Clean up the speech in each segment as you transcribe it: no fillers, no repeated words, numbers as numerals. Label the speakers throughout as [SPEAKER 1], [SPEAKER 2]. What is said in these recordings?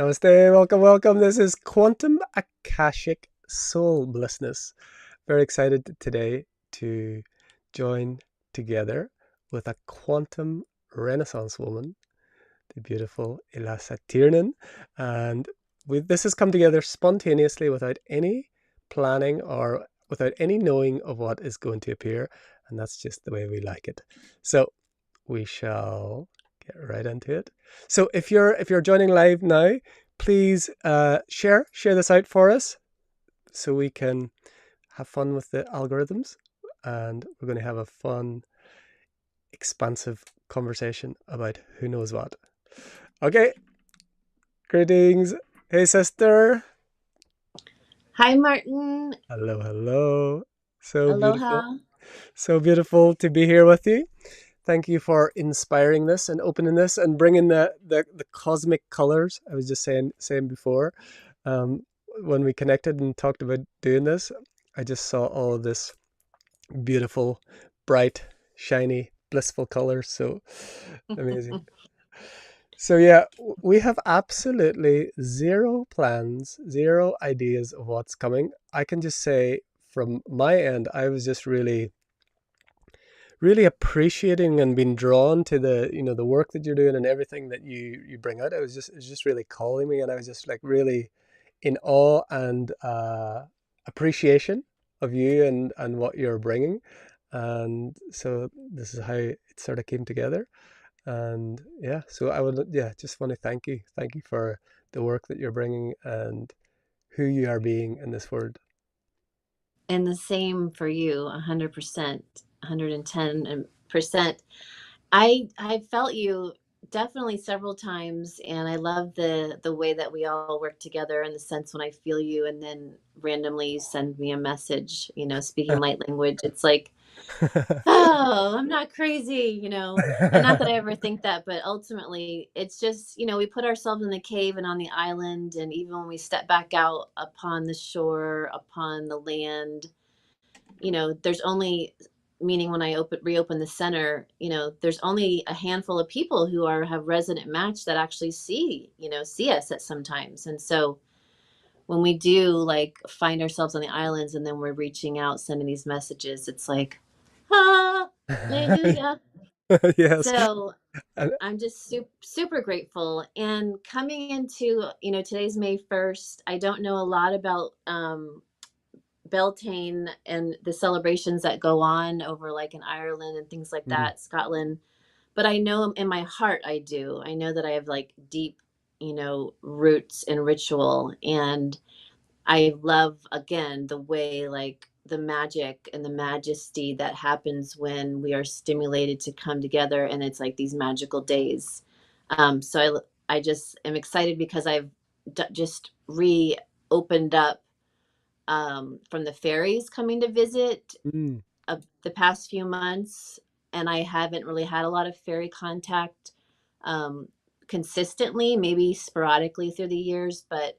[SPEAKER 1] Namaste, welcome, welcome. This is Quantum Akashic Soul Blissness. Very excited today to join together with a quantum renaissance woman, the beautiful Elasa Tiernan. And this has come together spontaneously without any planning or without any knowing of what is going to appear. And that's just the way we like it. So we shall get right into it. So if you're joining live now, please share this out for us so we can have fun with the algorithms, and we're going to have a fun, expansive conversation about who knows what. Okay, greetings. Hey, sister.
[SPEAKER 2] Hi, Martin.
[SPEAKER 1] Hello, hello. So beautiful.
[SPEAKER 2] Aloha.
[SPEAKER 1] So beautiful to be here with you. Thank you for inspiring this and opening this and bringing the cosmic colors. I was just saying before, um, when we connected and talked about doing this, I just saw all of this beautiful, bright, shiny, blissful colors. So amazing. So yeah, we have absolutely zero plans, zero ideas of what's coming. I can just say from my end, I was just really appreciating and being drawn to the work that you're doing and everything that you bring out. It's just really calling me, and I was just like really in awe and appreciation of you and what you're bringing. And so this is how it sort of came together. And yeah, so I would, yeah, just want to thank you for the work that you're bringing and who you are being in this world.
[SPEAKER 2] And the same for you, 100%, 110%. I felt you definitely several times, and I love the way that we all work together in the sense when I feel you and then randomly you send me a message, speaking light language. It's like, oh, I'm not crazy, and not that I ever think that, but ultimately it's just, we put ourselves in the cave and on the island, and even when we step back out upon the shore, upon the land, there's only, meaning when I reopen the center, there's only a handful of people who have resonant match that actually see us at sometimes. And so when we do like find ourselves on the islands and then we're reaching out, sending these messages, it's like, hallelujah.
[SPEAKER 1] Yes.
[SPEAKER 2] So
[SPEAKER 1] And,
[SPEAKER 2] I'm just super grateful. And coming into, today's May 1st, I don't know a lot about Beltane and the celebrations that go on over like in Ireland and things like
[SPEAKER 1] mm,
[SPEAKER 2] that, Scotland. But I know in my heart I do. I know that I have like deep, roots in ritual. And I love again the way like the magic and the majesty that happens when we are stimulated to come together, and it's like these magical days. So I just am excited because I've just reopened up from the fairies coming to visit
[SPEAKER 1] mm,
[SPEAKER 2] the past few months, and I haven't really had a lot of fairy contact um, consistently, maybe sporadically through the years, but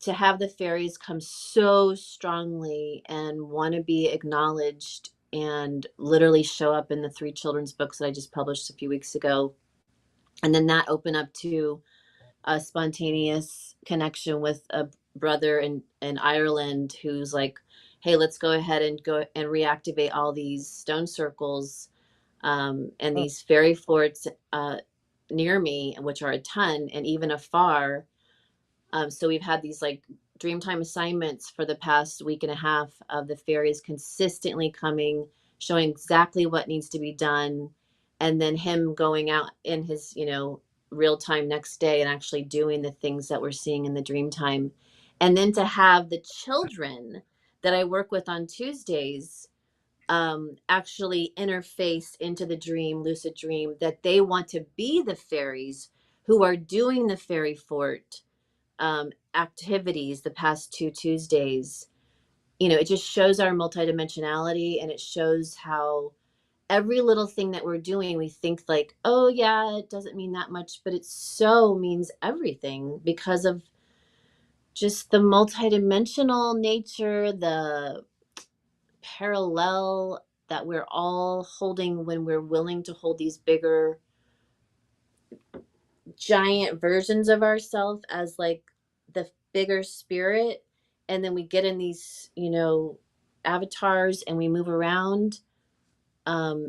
[SPEAKER 2] to have the fairies come so strongly and want to be acknowledged and literally show up in the three children's books that I just published a few weeks ago, and then that open up to a spontaneous connection with a brother in Ireland who's like, hey, let's go ahead and go and reactivate all these stone circles and
[SPEAKER 1] oh,
[SPEAKER 2] these fairy forts near me, which are a ton and even afar. So we've had these like Dreamtime assignments for the past week and a half of the fairies consistently coming, showing exactly what needs to be done, and then him going out in his, real time next day and actually doing the things that we're seeing in the Dreamtime. And then to have the children that I work with on Tuesdays actually interface into the dream, lucid dream, that they want to be the fairies who are doing the fairy fort activities the past two Tuesdays. It just shows our multidimensionality, and it shows how every little thing that we're doing, we think like, oh, yeah, it doesn't mean that much, but it so means everything because of just the multidimensional nature, the parallel that we're all holding when we're willing to hold these bigger giant versions of ourselves as like the bigger spirit, and then we get in these, avatars and we move around.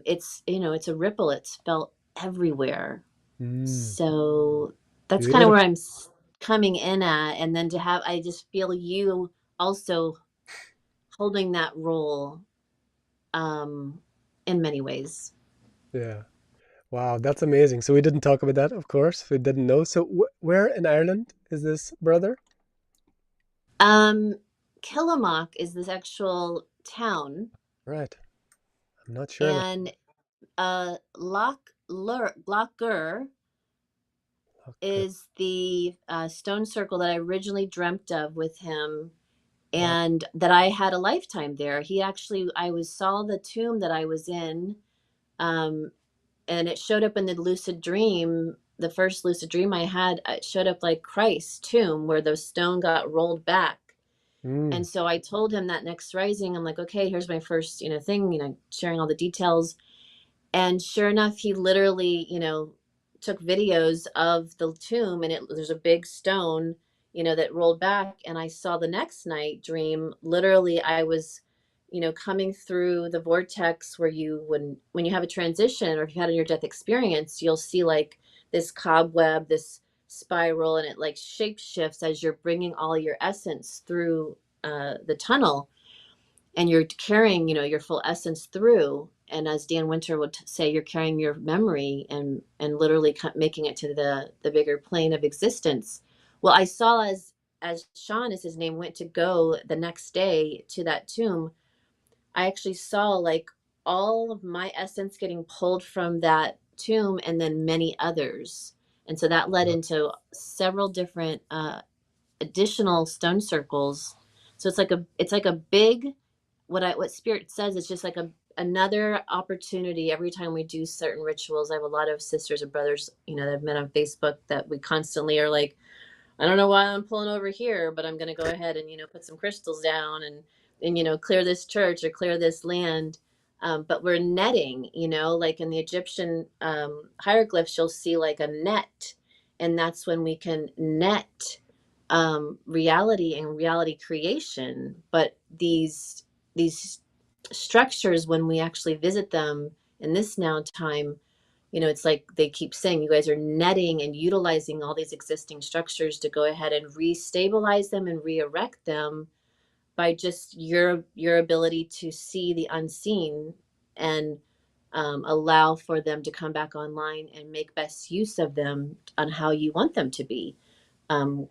[SPEAKER 2] It's, it's a ripple. It's felt everywhere.
[SPEAKER 1] Mm.
[SPEAKER 2] So that's kind of where
[SPEAKER 1] Beautiful.
[SPEAKER 2] coming in at. And then to have, I just feel you also holding that role, um, in many ways.
[SPEAKER 1] Yeah. Wow, that's amazing. So we didn't talk about that, of course. We didn't know. So where in Ireland is this brother?
[SPEAKER 2] Um, Killamock is this actual town,
[SPEAKER 1] Right. I'm not sure then.
[SPEAKER 2] and Lochgur
[SPEAKER 1] Okay.
[SPEAKER 2] is the stone circle that I originally dreamt of with him,
[SPEAKER 1] Right.
[SPEAKER 2] and that I had a lifetime there. He actually, saw the tomb that I was in, um, and it showed up in the lucid dream. The first lucid dream I had, it showed up like Christ's tomb where the stone got rolled back. And
[SPEAKER 1] Mm.
[SPEAKER 2] so I told him that next rising, I'm like, okay, here's my first, thing, sharing all the details. And sure enough, he literally, took videos of the tomb, and there's a big stone, that rolled back. And I saw the next night dream. Literally, I was, coming through the vortex where when you have a transition, or if you had a near death experience, you'll see like this cobweb, this spiral, and it like shape shifts as you're bringing all your essence through the tunnel, and you're carrying, your full essence through. And as Dan Winter would say, you're carrying your memory and literally making it to the bigger plane of existence. Well, I saw as Sean, is his name, went to go the next day to that tomb, I actually saw like all of my essence getting pulled from that tomb, and then many others. And so that led
[SPEAKER 1] Right.
[SPEAKER 2] into several different additional stone circles. So it's like a big, what spirit says, it's just like another opportunity every time we do certain rituals. I have a lot of sisters and brothers, that I've met on Facebook, that we constantly are like, I don't know why I'm pulling over here, but I'm going to go ahead and, put some crystals down, and clear this church or clear this land. But we're netting, like in the Egyptian hieroglyphs, you'll see like a net, and that's when we can net reality and reality creation. But these structures, when we actually visit them in this now time, it's like they keep saying, you guys are netting and utilizing all these existing structures to go ahead and restabilize them and re-erect them by just your ability to see the unseen, and allow for them to come back online and make best use of them on how you want them to be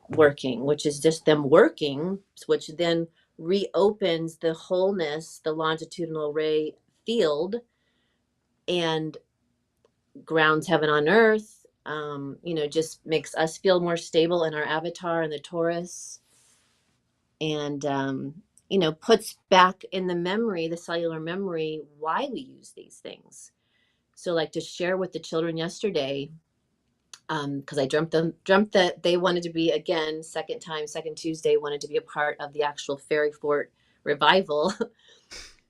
[SPEAKER 2] working, which is just them working, which then reopens the wholeness, the longitudinal ray field, and grounds heaven on earth. Just makes us feel more stable in our avatar and the Taurus, and puts back in the memory, the cellular memory, why we use these things. So, like, to share with the children yesterday, because I dreamt that they wanted to be, again, second time, second Tuesday, wanted to be a part of the actual fairy fort revival.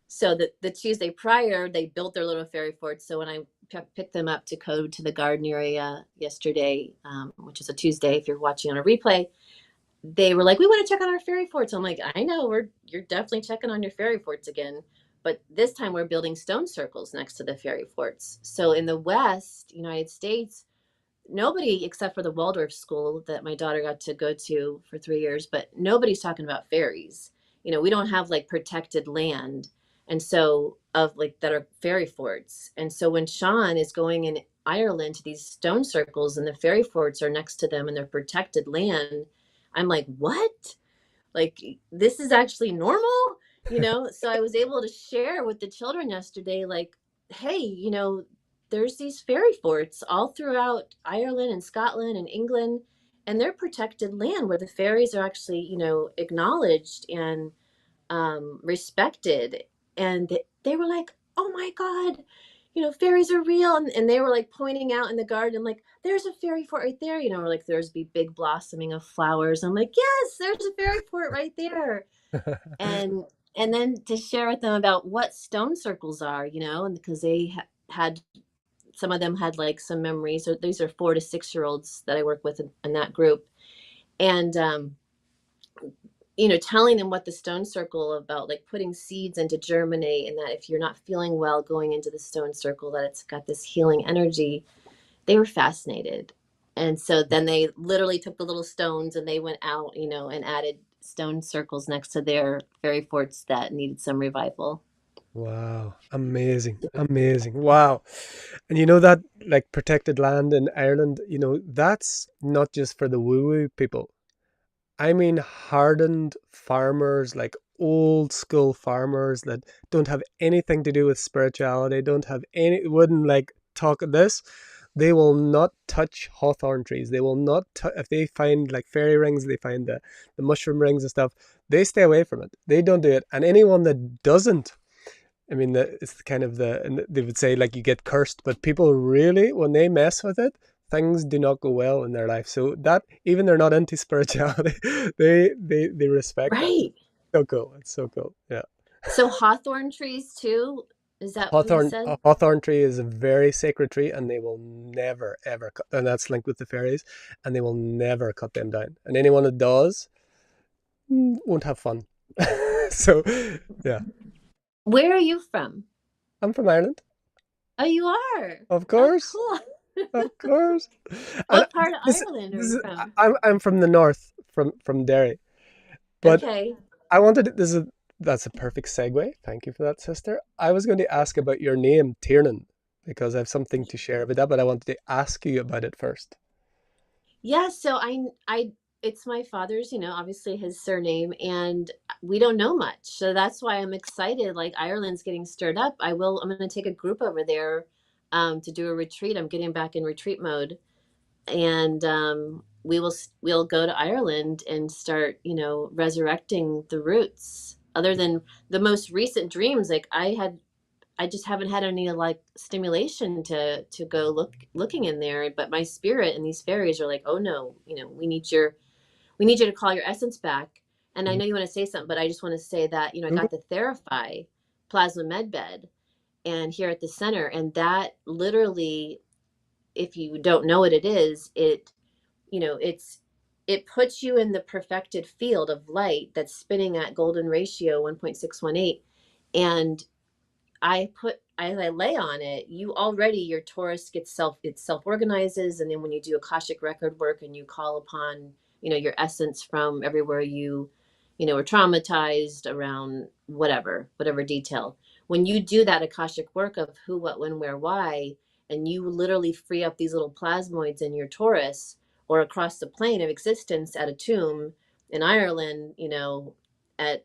[SPEAKER 2] So the Tuesday prior, they built their little fairy fort. So when I picked them up to go to the garden area yesterday, which is a Tuesday, if you're watching on a replay, they were like, "We want to check on our fairy forts." I'm like, "I know, you're definitely checking on your fairy forts again, but this time we're building stone circles next to the fairy forts." So in the West United States, nobody, except for the Waldorf school that my daughter got to go to for 3 years, but nobody's talking about fairies. We don't have like protected land, and so of like that are fairy forts. And so when Sean is going in Ireland to these stone circles and the fairy forts are next to them and they're protected land, I'm like, what? Like, this is actually normal, So I was able to share with the children yesterday, like, hey, there's these fairy forts all throughout Ireland and Scotland and England, and they're protected land where the fairies are actually, acknowledged and respected. And they were like, oh my God, fairies are real. And they were like pointing out in the garden, like, there's a fairy fort right there. Like there's be big blossoming of flowers. I'm like, yes, there's a fairy fort right there. And then to share with them about what stone circles are, and because they had some of them had like some memories. So these are 4 to 6 year olds that I work with in that group. And, telling them what the stone circle about, like putting seeds into germinate, and that if you're not feeling well going into the stone circle, that it's got this healing energy. They were fascinated. And so then they literally took the little stones and they went out, and added stone circles next to their fairy forts that needed some revival.
[SPEAKER 1] Wow. Amazing. Amazing. Wow. And you know that like protected land in Ireland, that's not just for the woo-woo people. I mean hardened farmers, like old school farmers that don't have anything to do with spirituality, don't have any, wouldn't like talk this. They will not touch hawthorn trees. They will not, if they find like fairy rings, they find the mushroom rings and stuff, they stay away from it. They don't do it. And anyone that doesn't, I mean, it's kind of and they would say like you get cursed, but people really, when they mess with it, things do not go well in their life. So that even they're not into spirituality, they respect that.
[SPEAKER 2] Right.
[SPEAKER 1] So cool. It's so cool. Yeah.
[SPEAKER 2] So hawthorn trees too? Is that what you said?
[SPEAKER 1] A hawthorn tree is a very sacred tree, and they will never ever cut. And that's linked with the fairies, and they will never cut them down. And anyone that does won't have fun. So, yeah.
[SPEAKER 2] Where are you from?
[SPEAKER 1] I'm from Ireland.
[SPEAKER 2] Oh, you are?
[SPEAKER 1] Of course.
[SPEAKER 2] Oh, cool.
[SPEAKER 1] Of course.
[SPEAKER 2] What
[SPEAKER 1] And
[SPEAKER 2] part of Ireland are you from?
[SPEAKER 1] I'm from the north, from Derry. But
[SPEAKER 2] Okay.
[SPEAKER 1] I wanted that's a perfect segue. Thank you for that, sister. I was going to ask about your name, Tiernan, because I have something to share about that, but I wanted to ask you about it first.
[SPEAKER 2] Yeah, so it's my father's, obviously his surname, and we don't know much. So that's why I'm excited. Like Ireland's getting stirred up. I'm going to take a group over there to do a retreat. I'm getting back in retreat mode, and we'll go to Ireland and start, resurrecting the roots. Other than the most recent dreams, like I just haven't had any like stimulation to go looking in there. But my spirit and these fairies are like, oh no, we need you to call your essence back. And I know you want to say something, but I just want to say that, I
[SPEAKER 1] Mhm.
[SPEAKER 2] got the Therify plasma med bed and here at the center, and that literally, if you don't know what it is, it puts you in the perfected field of light that's spinning at golden ratio 1.618. And as I lay on it, your Taurus it self organizes. And then when you do Akashic record work and you call upon, your essence from everywhere were traumatized around whatever detail. When you do that Akashic work of who, what, when, where, why, and you literally free up these little plasmoids in your Taurus or across the plane of existence at a tomb in Ireland, at,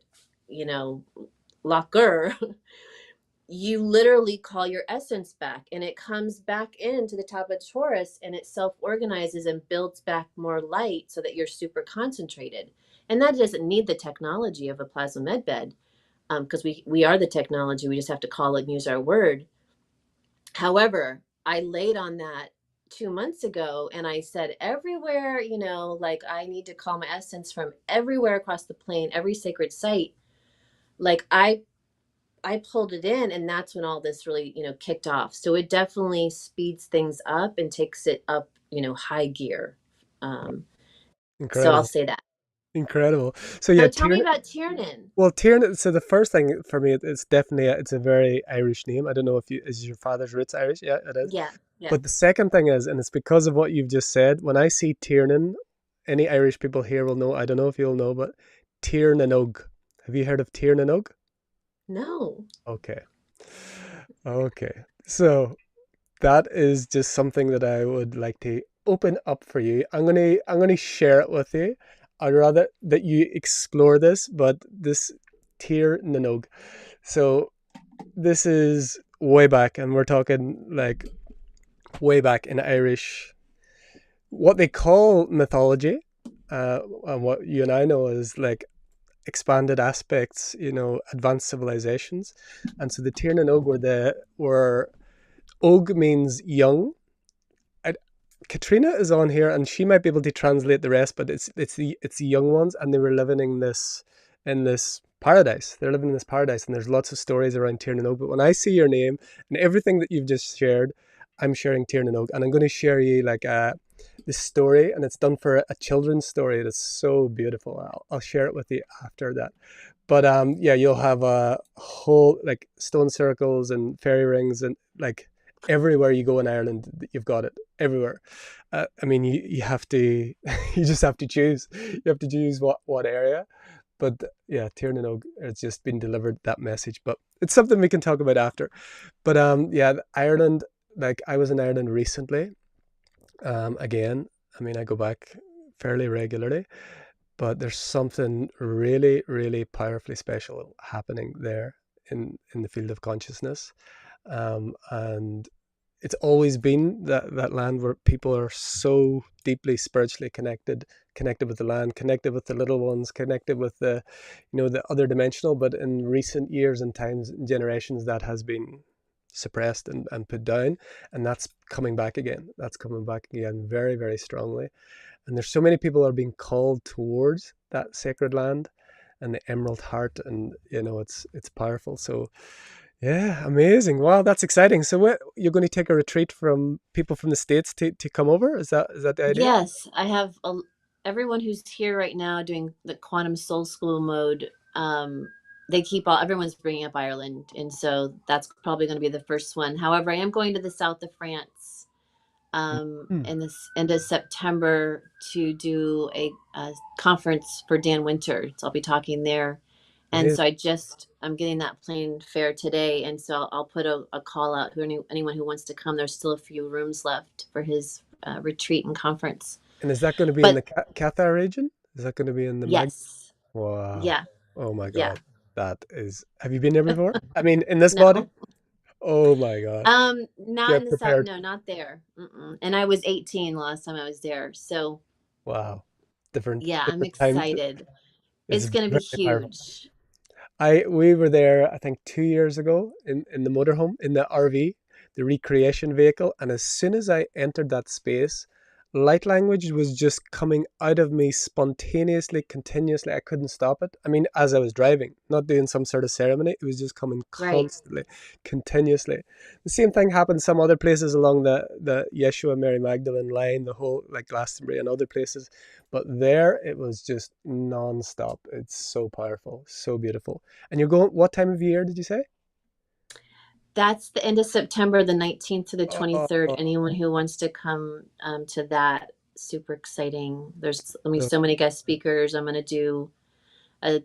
[SPEAKER 2] Lochgur, you literally call your essence back and it comes back into the top of Taurus and it self organizes and builds back more light so that you're super concentrated. And that doesn't need the technology of a plasma med bed because we are the technology. We just have to call it and use our word. However, I laid on that 2 months ago and I said, everywhere, like I need to call my essence from everywhere across the plane, every sacred site. Like I pulled it in and that's when all this really, kicked off. So it definitely speeds things up and takes it up, high gear. Um, so I'll
[SPEAKER 1] Incredible.
[SPEAKER 2] say that.
[SPEAKER 1] Incredible. So yeah,
[SPEAKER 2] So tell me
[SPEAKER 1] Tiernan.
[SPEAKER 2] about Tiernan.
[SPEAKER 1] Well, Tiernan. So the first thing for me, it's definitely it's a very Irish name. I don't know if is your father's roots Irish. Yeah, it is.
[SPEAKER 2] Yeah, yeah.
[SPEAKER 1] But the second thing is, and it's because of what you've just said. When I see Tiernan, any Irish people here will know. I don't know if you'll know, but Tiernanog. Have you heard of Tiernanog?
[SPEAKER 2] No.
[SPEAKER 1] Okay. Okay. So that is just something that I would like to open up for you. I'm gonna share it with you. I'd rather that you explore this, but this Tir Nanog. So this is way back, and we're talking like way back in Irish, what they call mythology, and what you and I know is like expanded aspects, advanced civilizations. And so the Tir Nanog were Og means young. I, Katrina is on here, and she might be able to translate the rest. But it's the young ones, and they were living in this paradise. They're living in this paradise, and there's lots of stories around Tiernan. But when I see your name and everything that you've just shared, I'm sharing Tiernan, and I'm going to share you like this story, and it's done for a children's story. That's so beautiful. I'll share it with you after that. But yeah, you'll have a whole like stone circles and fairy rings and like everywhere you go in Ireland, you've got it everywhere. I mean, you have to, you just have to choose. You have to choose what area. But yeah, Tiernan Og has just been delivered that message. But it's something we can talk about after. But yeah, Ireland. Like I was in Ireland recently. Again, I mean, I go back fairly regularly, but there's something really, really powerfully special happening there in the field of consciousness, and it's always been that land where people are so deeply spiritually connected with the land, connected with the little ones, connected with the, the other dimensional. But in recent years and times, generations, that has been suppressed and put down, and that's coming back again. That's coming back again very, very strongly. And there's so many people are being called towards that sacred land and the Emerald Heart, and it's powerful. So yeah, amazing. Wow, that's exciting. So what, you're going to take a retreat from people from the States to come over? Is that the idea?
[SPEAKER 2] Yes, I have everyone who's here right now doing the Quantum Soul School mode. They keep everyone's bringing up Ireland, and so that's probably going to be the first one. However, I am going to the south of France
[SPEAKER 1] Mm,
[SPEAKER 2] in this end of September to do a conference for Dan Winter. So I'll be talking there. And
[SPEAKER 1] amazing.
[SPEAKER 2] so I'm getting that plane fare today. And so I'll put a call out to anyone who wants to come. There's still a few rooms left for his retreat and conference.
[SPEAKER 1] And is that going to be in
[SPEAKER 2] But
[SPEAKER 1] the Qatar region? Is that going to be in the Mag?
[SPEAKER 2] yes,
[SPEAKER 1] Wow.
[SPEAKER 2] yeah,
[SPEAKER 1] Oh my
[SPEAKER 2] yeah.
[SPEAKER 1] God. That is, have you been there before? I mean, in this body?
[SPEAKER 2] No,
[SPEAKER 1] Oh my God.
[SPEAKER 2] not in
[SPEAKER 1] Get
[SPEAKER 2] the south.
[SPEAKER 1] prepared.
[SPEAKER 2] No, not there. Mm-mm. And I was 18 last time I was there. So
[SPEAKER 1] Wow. Different,
[SPEAKER 2] yeah, I'm
[SPEAKER 1] different time.
[SPEAKER 2] excited.
[SPEAKER 1] It's
[SPEAKER 2] It's going to be
[SPEAKER 1] very powerful.
[SPEAKER 2] huge.
[SPEAKER 1] We were there, I think, 2 years ago in the motorhome, in the RV, the recreation vehicle, and as soon as I entered that space, light language was just coming out of me spontaneously, continuously. I couldn't stop it. I mean, as I was driving, not doing some sort of ceremony, it was just coming
[SPEAKER 2] Right.
[SPEAKER 1] constantly, continuously. The same thing happened some other places along the Yeshua Mary Magdalene line, the whole like Glastonbury and other places. But there it was just non-stop. It's so powerful, so beautiful. And you're going, what time of year did you say?
[SPEAKER 2] That's the end of September, the 19th to the 23rd.
[SPEAKER 1] Oh,
[SPEAKER 2] Anyone who wants to come to that, super exciting. There's going to be
[SPEAKER 1] so
[SPEAKER 2] so many guest speakers. I'm going to do a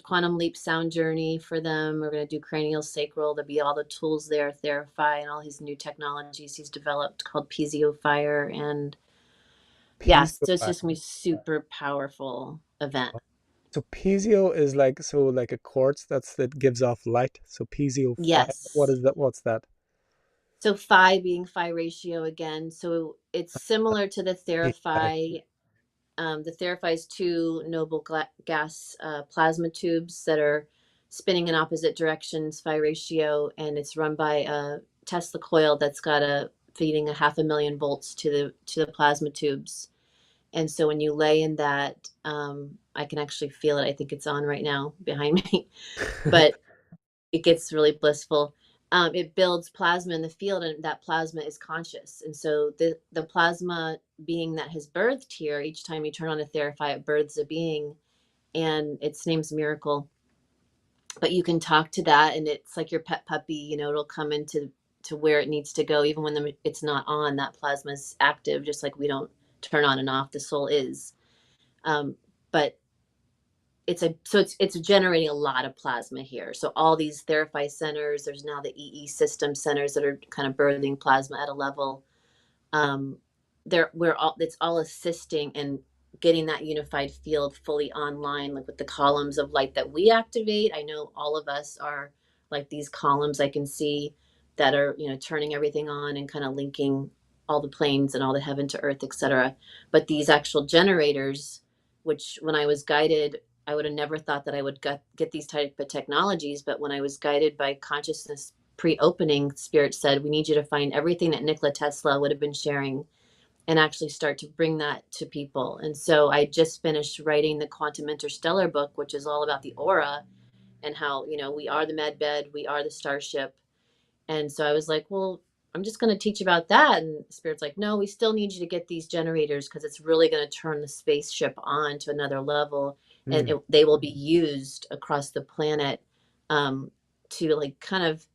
[SPEAKER 2] quantum leap sound journey for them. We're going to do cranial sacral. There'll be all the tools there, Therify, and all his new technologies he's developed called Piezo Fire. And yeah,
[SPEAKER 1] Pizio
[SPEAKER 2] so it's
[SPEAKER 1] fire.
[SPEAKER 2] just going to be super powerful event.
[SPEAKER 1] So Pizio is like a quartz that gives off light. So Pizio fire. What
[SPEAKER 2] Yes.
[SPEAKER 1] is that? What's that?
[SPEAKER 2] So phi being phi ratio again. So it's similar to the
[SPEAKER 1] Phi.
[SPEAKER 2] Therify. The Therify is two noble gas plasma tubes that are spinning in opposite directions, phi ratio, and it's run by a Tesla coil that's got a feeding 500,000 volts to the plasma tubes. And so when you lay in that, I can actually feel it. I think it's on right now behind me, but it gets really blissful. It builds plasma in the field, and that plasma is conscious. And so the plasma being that has birthed here, each time you turn on a Therify, it births a being, and its name's Miracle. But you can talk to that, and it's like your pet puppy. It'll come into to where it needs to go, even when it's not on. That plasma is active, just like we don't turn on and off. The soul is, but it's generating a lot of plasma here. So all these Therify centers, there's now the EE system centers that are kind of birthing plasma at a level. Um, it's all assisting in getting that unified field fully online, like with the columns of light that we activate. I know all of us are like these columns I can see that are turning everything on and kind of linking all the planes and all the heaven to earth, etc. But these actual generators, which when I was guided, I would have never thought that I would get these type of technologies. But when I was guided by consciousness pre-opening, spirit said, we need you to find everything that Nikola Tesla would have been sharing and actually start to bring that to people. And so I just finished writing the Quantum Interstellar book, which is all about the aura and how we are the med bed, we are the starship. And so I was like, well, I'm just going to teach about that. And Spirit's like, no, we still need you to get these generators because it's really going to turn the spaceship on to another level. And
[SPEAKER 1] Mm.
[SPEAKER 2] they will be used across the planet to like kind of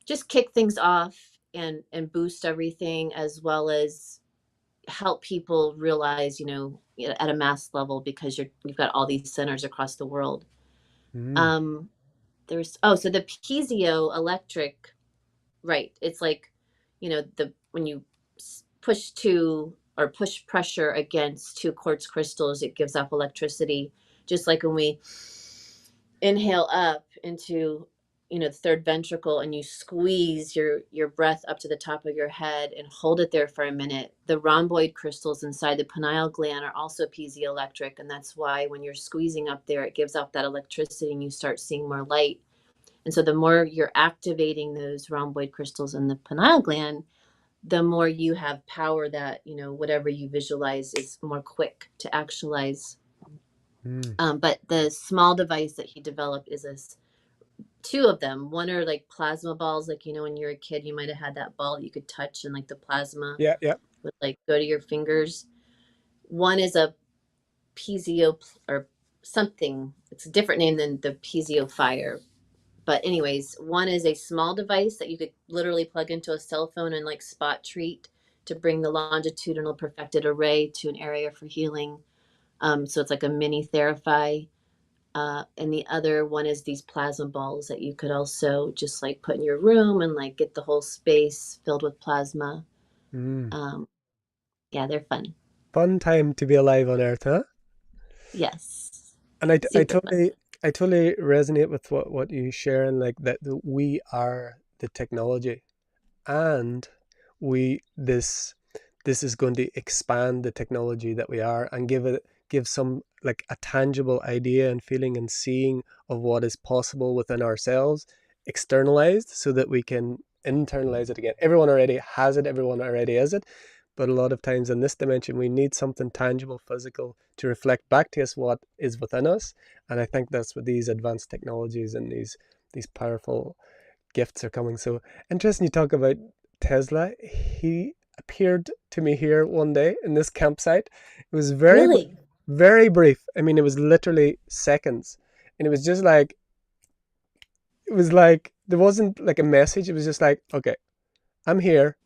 [SPEAKER 2] just kick things off and boost everything, as well as help people realize, at a mass level, because you've got all these centers across the world.
[SPEAKER 1] Mm.
[SPEAKER 2] Um, so the piezoelectric, right? It's like, when you push pressure against two quartz crystals, it gives off electricity. Just like when we inhale up into the third ventricle and you squeeze your breath up to the top of your head and hold it there for a minute, the rhomboid crystals inside the pineal gland are also piezoelectric, and that's why when you're squeezing up there, it gives off that electricity and you start seeing more light. And so the more you're activating those rhomboid crystals in the pineal gland, the more you have power that whatever you visualize is more quick to actualize.
[SPEAKER 1] Mm.
[SPEAKER 2] But the small device that he developed is two of them. One are like plasma balls, like when you were a kid, you might have had that ball that you could touch, and like the plasma
[SPEAKER 1] Yeah, yeah.
[SPEAKER 2] would like go to your fingers. One is a piezo or something. It's a different name than the piezo fire. But anyways, one is a small device that you could literally plug into a cell phone and like spot treat to bring the longitudinal perfected array to an area for healing. So it's like a mini Therify. And the other one is these plasma balls that you could also just like put in your room and like get the whole space filled with plasma.
[SPEAKER 1] Mm.
[SPEAKER 2] Um, yeah, they're fun.
[SPEAKER 1] Fun time to be alive on Earth, huh?
[SPEAKER 2] Yes,
[SPEAKER 1] And I
[SPEAKER 2] super fun.
[SPEAKER 1] totally resonate with what you share, and like that we are the technology, and we this is going to expand the technology that we are and give some like a tangible idea and feeling and seeing of what is possible within ourselves, externalized, so that we can internalize it again. Everyone already has it, everyone already is it, but a lot of times in this dimension we need something tangible, physical, to reflect back to us what is within us. And I think that's what these advanced technologies and these powerful gifts are coming. So interesting you talk about Tesla. He appeared to me here one day in this campsite. It was
[SPEAKER 2] Really?
[SPEAKER 1] very brief. I mean, it was literally seconds. And it was just like, it was like, there wasn't like a message. It was just like, okay, I'm here.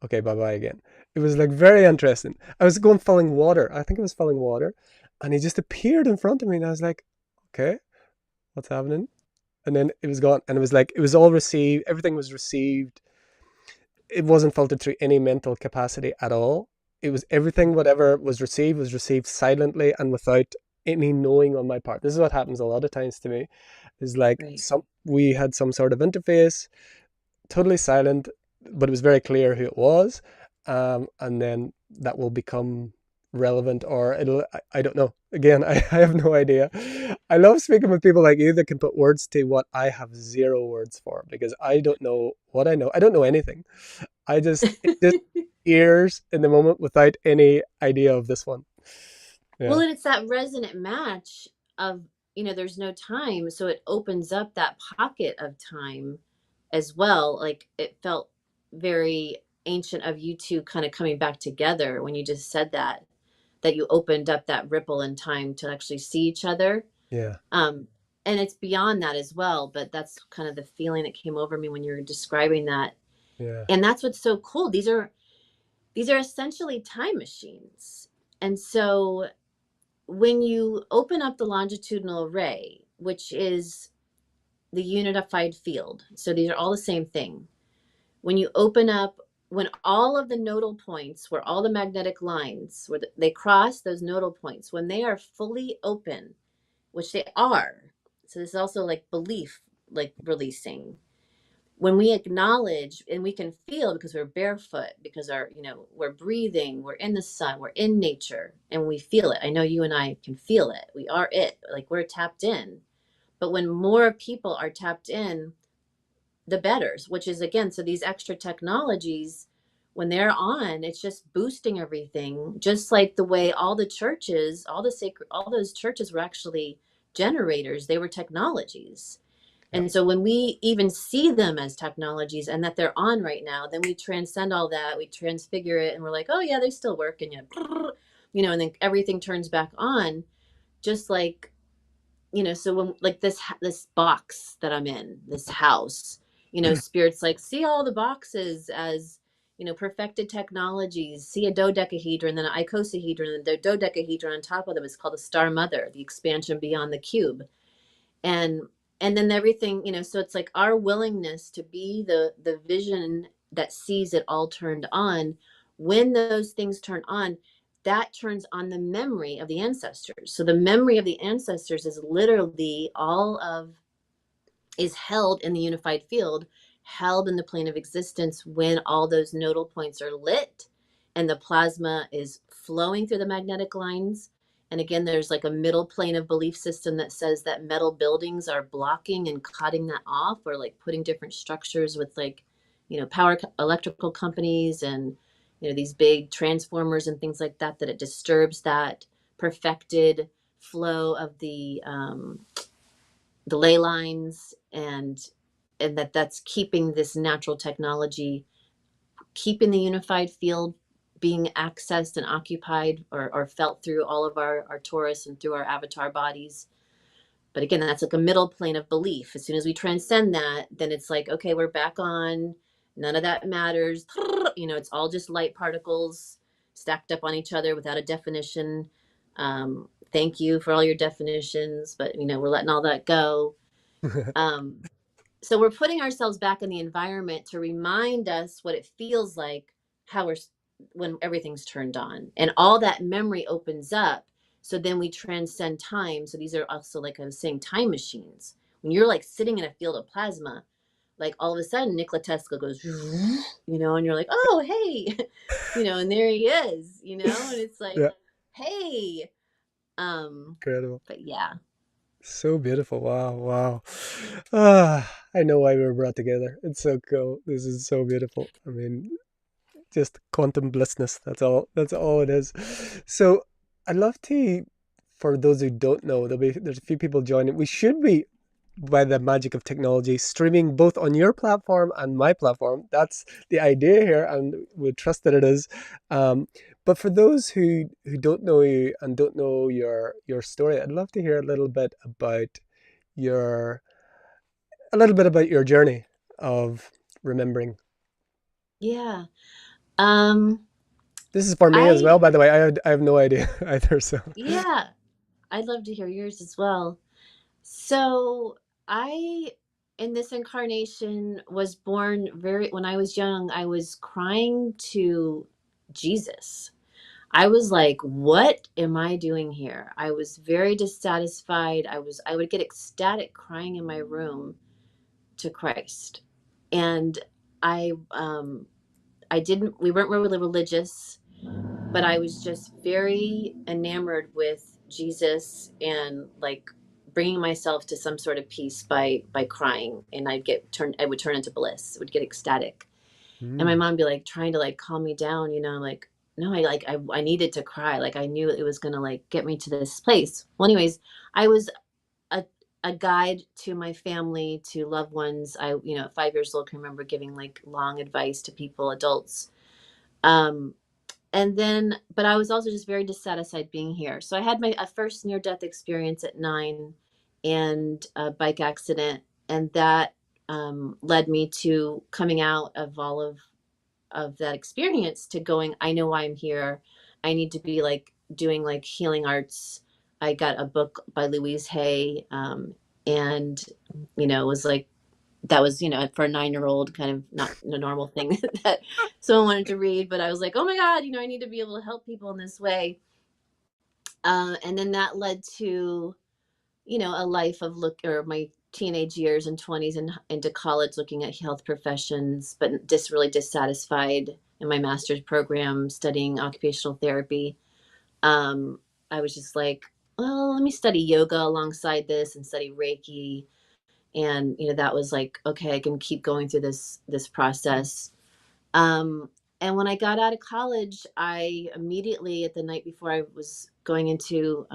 [SPEAKER 1] Okay, bye bye again. It was like very interesting. I was going filling water. I think it was filling water. And he just appeared in front of me. And I was like, okay, what's happening? And then it was gone. And it was like, it was all received. Everything was received. It wasn't filtered through any mental capacity at all. It was everything, whatever was received silently and without any knowing on my part. This is what happens a lot of times to me. Is like
[SPEAKER 2] Right.
[SPEAKER 1] we had some sort of interface, totally silent, but it was very clear who it was, and then that will become relevant, or I don't know. Again, I have no idea. I love speaking with people like you that can put words to what I have zero words for, because I don't know what I know. I don't know anything. It just ears in the moment without any idea of this one.
[SPEAKER 2] Well,
[SPEAKER 1] Yeah.
[SPEAKER 2] and it's that resonant match of, there's no time. So it opens up that pocket of time as well. Like it felt very ancient of you two kind of coming back together when you just said that you opened up that ripple in time to actually see each other.
[SPEAKER 1] Yeah.
[SPEAKER 2] Um, and it's beyond that as well. But that's kind of the feeling that came over me when you were describing that.
[SPEAKER 1] Yeah.
[SPEAKER 2] And that's what's so cool. These are essentially time machines. And so when you open up the longitudinal array, which is the unified field, so these are all the same thing. When you open up, when all of the nodal points, where all the magnetic lines, where they cross those nodal points, when they are fully open, which they are, so this is also like belief, like releasing. When we acknowledge and we can feel, because we're barefoot, because we're breathing, we're in the sun, we're in nature, and we feel it. I know you and I can feel it. We are it, like we're tapped in. But when more people are tapped in, the betters, which is again, so these extra technologies, when they're on, it's just boosting everything. Just like the way all the churches, all those churches were actually generators, they were technologies.
[SPEAKER 1] Yeah.
[SPEAKER 2] And so when we even see them as technologies and that they're on right now, then we transcend all that, we transfigure it, and we're like, oh yeah, they still work, and and then everything turns back on, just like, so when, like, this box that I'm in, this house, spirit's like, see all the boxes as, perfected technologies. See a dodecahedron, then an icosahedron, and the dodecahedron on top of them is called a star mother, the expansion beyond the cube. And and then everything, so it's like our willingness to be the vision that sees it all turned on. When those things turn on, that turns on the memory of the ancestors. So the memory of the ancestors is literally all of is held in the unified field, held in the plane of existence when all those nodal points are lit and the plasma is flowing through the magnetic lines. And again, there's like a middle plane of belief system that says that metal buildings are blocking and cutting that off, or like putting different structures with, like, power electrical companies and, these big transformers and things like that, that it disturbs that perfected flow of the ley lines, and that's keeping this natural technology, keeping the unified field being accessed and occupied, or felt through all of our Taurus and through our avatar bodies. But again, that's like a middle plane of belief. As soon as we transcend that, then it's like, okay, we're back on. None of that matters. It's all just light particles stacked up on each other without a definition. Thank you for all your definitions, but we're letting all that go. Um, so we're putting ourselves back in the environment to remind us what it feels like, how we're when everything's turned on, and all that memory opens up. So then we transcend time. So these are also, like I was saying, time machines. When you're like sitting in a field of plasma, like all of a sudden Nikola Tesla goes, and you're like, oh hey, and there he is, and it's like,
[SPEAKER 1] Yeah.
[SPEAKER 2] hey,
[SPEAKER 1] Incredible.
[SPEAKER 2] but yeah.
[SPEAKER 1] So beautiful. Wow. Wow. I know why we were brought together. It's so cool. This is so beautiful. I mean, just quantum blissness. That's all it is. So I'd love to, for those who don't know, there's a few people joining. We should be, by the magic of technology, streaming both on your platform and my platform. That's the idea here, and we trust that it is. But for those who don't know you and don't know your story, I'd love to hear your a little bit about your journey of remembering.
[SPEAKER 2] Yeah. Um,
[SPEAKER 1] This is for me as
[SPEAKER 2] I
[SPEAKER 1] well, by the way. I have no idea either. So
[SPEAKER 2] Yeah, I'd love to hear yours as well. So I, in this incarnation, was born when I was young, I was crying to Jesus. I was like, what am I doing here? I was very dissatisfied. I would get ecstatic crying in my room to Christ. And I didn't, we weren't really religious, but I was just very enamored with Jesus, and like bringing myself to some sort of peace by crying, and I would turn into bliss, would get ecstatic. And my
[SPEAKER 1] mm,
[SPEAKER 2] mom would be like trying to like calm me down, like, no, I needed to cry. Like I knew it was going to like get me to this place. Well, anyways, I was a a guide to my family, to loved ones. I, at 5 years old, can remember giving like long advice to people, adults. Um, and then, but I was also just very dissatisfied being here. So I had my a first near death experience at 9, and a bike accident, and that led me to coming out of all of that experience, to going, I know why I'm here. I need to be like doing like healing arts. I got a book by Louise Hay, and it was like, that was, for a 9-year old, kind of not a normal thing that someone wanted to read. But I was like, oh my God, I need to be able to help people in this way. And then that led to, a life of or my teenage years and 20s and into college, looking at health professions, but just really dissatisfied in my master's program studying occupational therapy. Um, I was just like, well, let me study yoga alongside this and study Reiki. And that was like, okay, I can keep going through this process. um and when I got out of college, I immediately, at the night before I was going into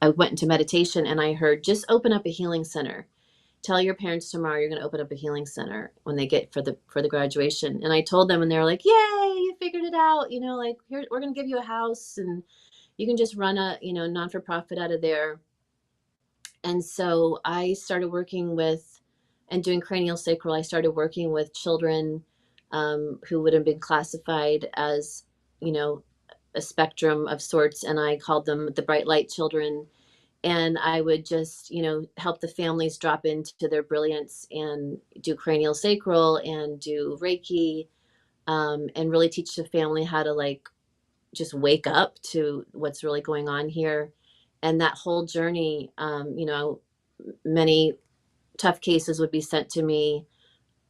[SPEAKER 2] I went into meditation, and I heard, just open up a healing center. tell your parents tomorrow you're going to open up a healing center when they get for the graduation. And I told them, and they were like, yay, you figured it out. You know, like, here, we're going to give you a house and you can just run a, you know, non-for-profit out of there. And so I started working with and doing cranial sacral. I started working with children who would have been classified as, you know, a spectrum of sorts. And I called them the bright light children. And I would just, you know, help the families drop into their brilliance and do cranial sacral and do Reiki, and really teach the family how to like just wake up to what's really going on here. And that whole journey, you know, many tough cases would be sent to me,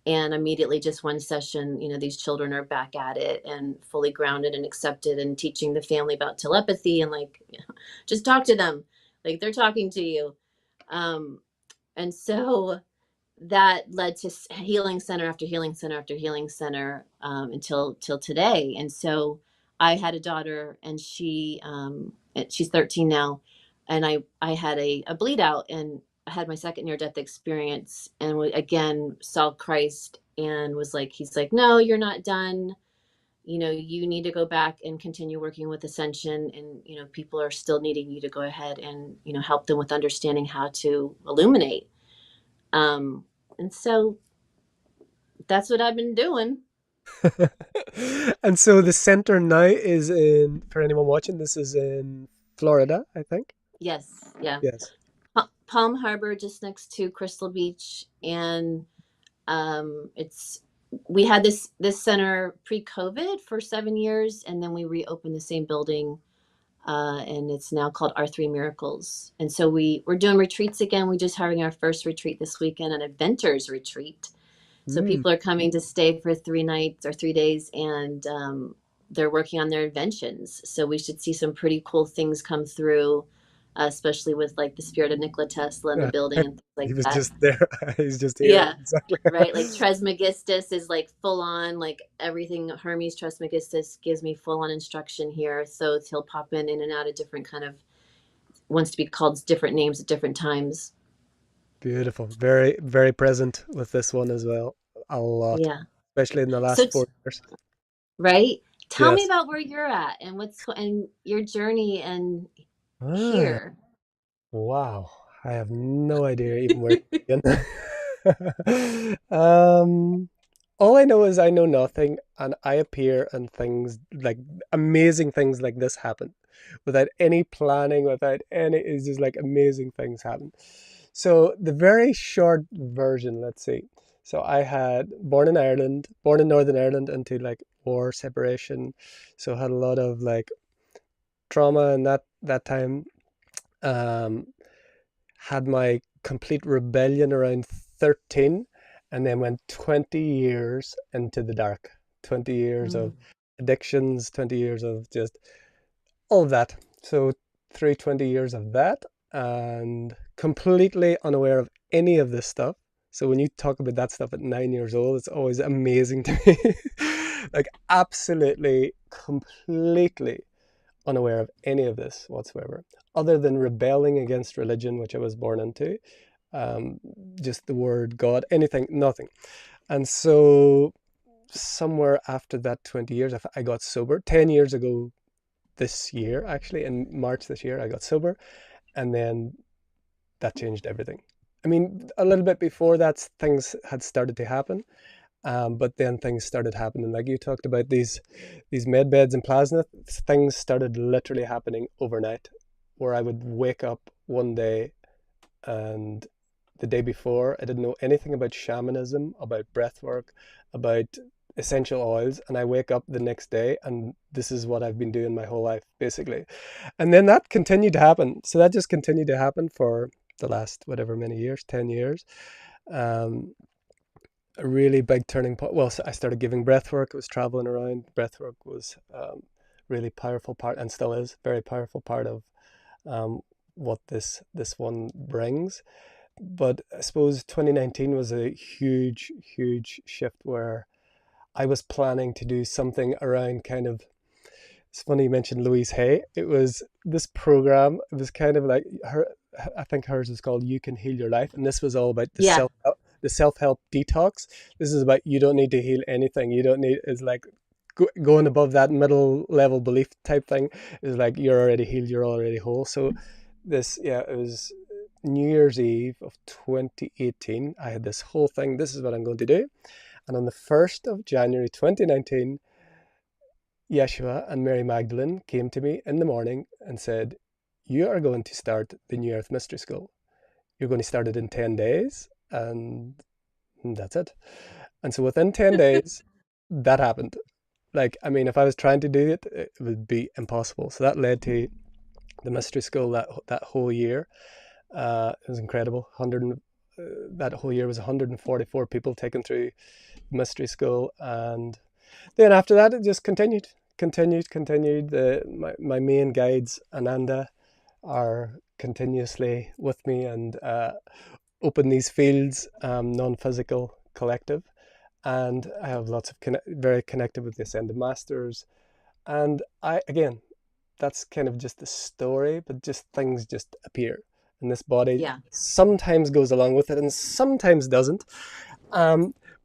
[SPEAKER 2] and immediately just one session, you know, these children are back at it and fully grounded and accepted, and teaching the family about telepathy and like, you know, just talk to them like they're talking to you. um, and so that led to healing center after healing center after healing center, until till today. And so I had a daughter, and she's 13 now, and I had a bleed out, and I had my second near death experience, and we again saw Christ and was like, he's like, no, you're not done. You know, you need to go back and continue working with Ascension, and you know, people are still needing you to go ahead and, you know, help them with understanding how to illuminate. um and so that's what I've been doing.
[SPEAKER 1] And so the center now is in, for anyone watching, this is in Florida, I think.
[SPEAKER 2] Yes, yeah.
[SPEAKER 1] Yes.
[SPEAKER 2] Palm Harbor, just next to Crystal Beach. And it's we had this center pre-COVID for 7 years, and then we reopened the same building, and it's now called R3 Miracles. And so we're doing retreats again. We just having our first retreat this weekend, an adventures retreat. So
[SPEAKER 1] Mm.
[SPEAKER 2] people are coming to stay for 3 nights or 3 days, and they're working on their inventions. So we should see some pretty cool things come through, especially with like the spirit of Nikola Tesla in the
[SPEAKER 1] Yeah.
[SPEAKER 2] building and things
[SPEAKER 1] He
[SPEAKER 2] like
[SPEAKER 1] was
[SPEAKER 2] that.
[SPEAKER 1] just there. He's just here.
[SPEAKER 2] Yeah,
[SPEAKER 1] Exactly.
[SPEAKER 2] right. Like Trismegistus is like full on, like everything. Hermes Trismegistus gives me full on instruction here. So he'll pop in and out of different kind of, wants to be called different names at different times.
[SPEAKER 1] Beautiful. Very, very present with this one as well. A lot,
[SPEAKER 2] Yeah.
[SPEAKER 1] especially in the
[SPEAKER 2] So
[SPEAKER 1] last 4 years.
[SPEAKER 2] right? Tell me
[SPEAKER 1] Yes.
[SPEAKER 2] about where you're at and and your journey and
[SPEAKER 1] Ah,
[SPEAKER 2] here.
[SPEAKER 1] wow. I have no idea even where to begin. All I know is I know nothing, and I appear, and things like amazing things like this happen without any planning, without any, it's just like amazing things happen. So the very short version, let's see. So I had born in Ireland, born in Northern Ireland into like war separation. So I had a lot of like trauma in that time. Um, had my complete rebellion around 13, and then went 20 years into the dark. 20 years of
[SPEAKER 2] Mm.
[SPEAKER 1] addictions, 20 years of just all of that. So through 20 years of that, and completely unaware of any of this stuff. So when you talk about that stuff at 9 years old, it's always amazing to me. Like absolutely, completely unaware of any of this whatsoever, other than rebelling against religion, which I was born into. Um, just the word God, anything, nothing. And so somewhere after that 20 years, I got sober 10 years ago this year, actually, in March this year, I got sober. And then that changed everything. I mean, a little bit before that, things had started to happen. But then things started happening, like you talked about these med beds and plasma. Things started literally happening overnight, where I would wake up one day, and the day before I didn't know anything about shamanism, about breath work, about essential oils, and I wake up the next day, and this is what I've been doing my whole life, basically. And then that continued to happen. So that just continued to happen for the last whatever many years, 10 years. Um, a really big turning point. Well, I started giving breath work. I was traveling around. Breath work was really powerful part, and still is very powerful part of um, what this one brings. But I suppose 2019 was a huge, huge shift where I was planning to do something around kind of It's funny you mentioned Louise Hay. It was this program. It was kind of like her. I think hers is called "You Can Heal Your Life," and this was all about
[SPEAKER 2] Yeah.
[SPEAKER 1] the self help detox. This is about you don't need to heal anything. You don't need. It's like going above that middle level belief type thing. Is like you're already healed. You're already whole. So this, yeah, it was New Year's Eve of 2018. I had this whole thing. This is what I'm going to do. And on the 1st of January 2019, Yeshua and Mary Magdalene came to me in the morning and said, "You are going to start the New Earth Mystery School. You're going to start it in 10 days." And that's it. And so within 10 days, that happened. Like, I mean, if I was trying to do it, it would be impossible. So that led to the mystery school that whole year. It was incredible. That whole year was 144 people taken through mystery school, and then after that, it just continued. My main guides, AnandA, are continuously with me and open these fields, non-physical collective. And I have lots of very connected with the Ascended Masters. And again, that's kind of just the story, but just things just appear. And this body
[SPEAKER 2] Yeah.
[SPEAKER 1] sometimes goes along with it and sometimes doesn't.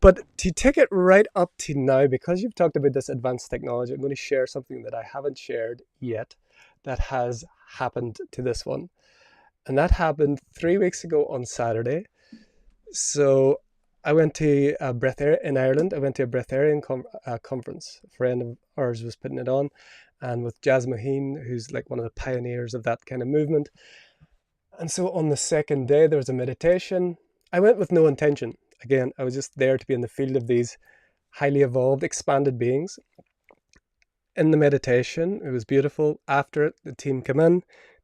[SPEAKER 1] But to take it right up to now, because you've talked about this advanced technology, I'm going to share something that I haven't shared yet that has happened to this one. And that happened 3 weeks ago on Saturday. So I went to a breatharian in Ireland. I went to a breatharian conference. A friend of ours was putting it on, and with Jas Moheen, who's like one of the pioneers of that kind of movement. And so on the second day, there was a meditation. I went with no intention. Again, I was just there to be in the field of these highly evolved, expanded beings. In the meditation, it was beautiful. After it, the team came in,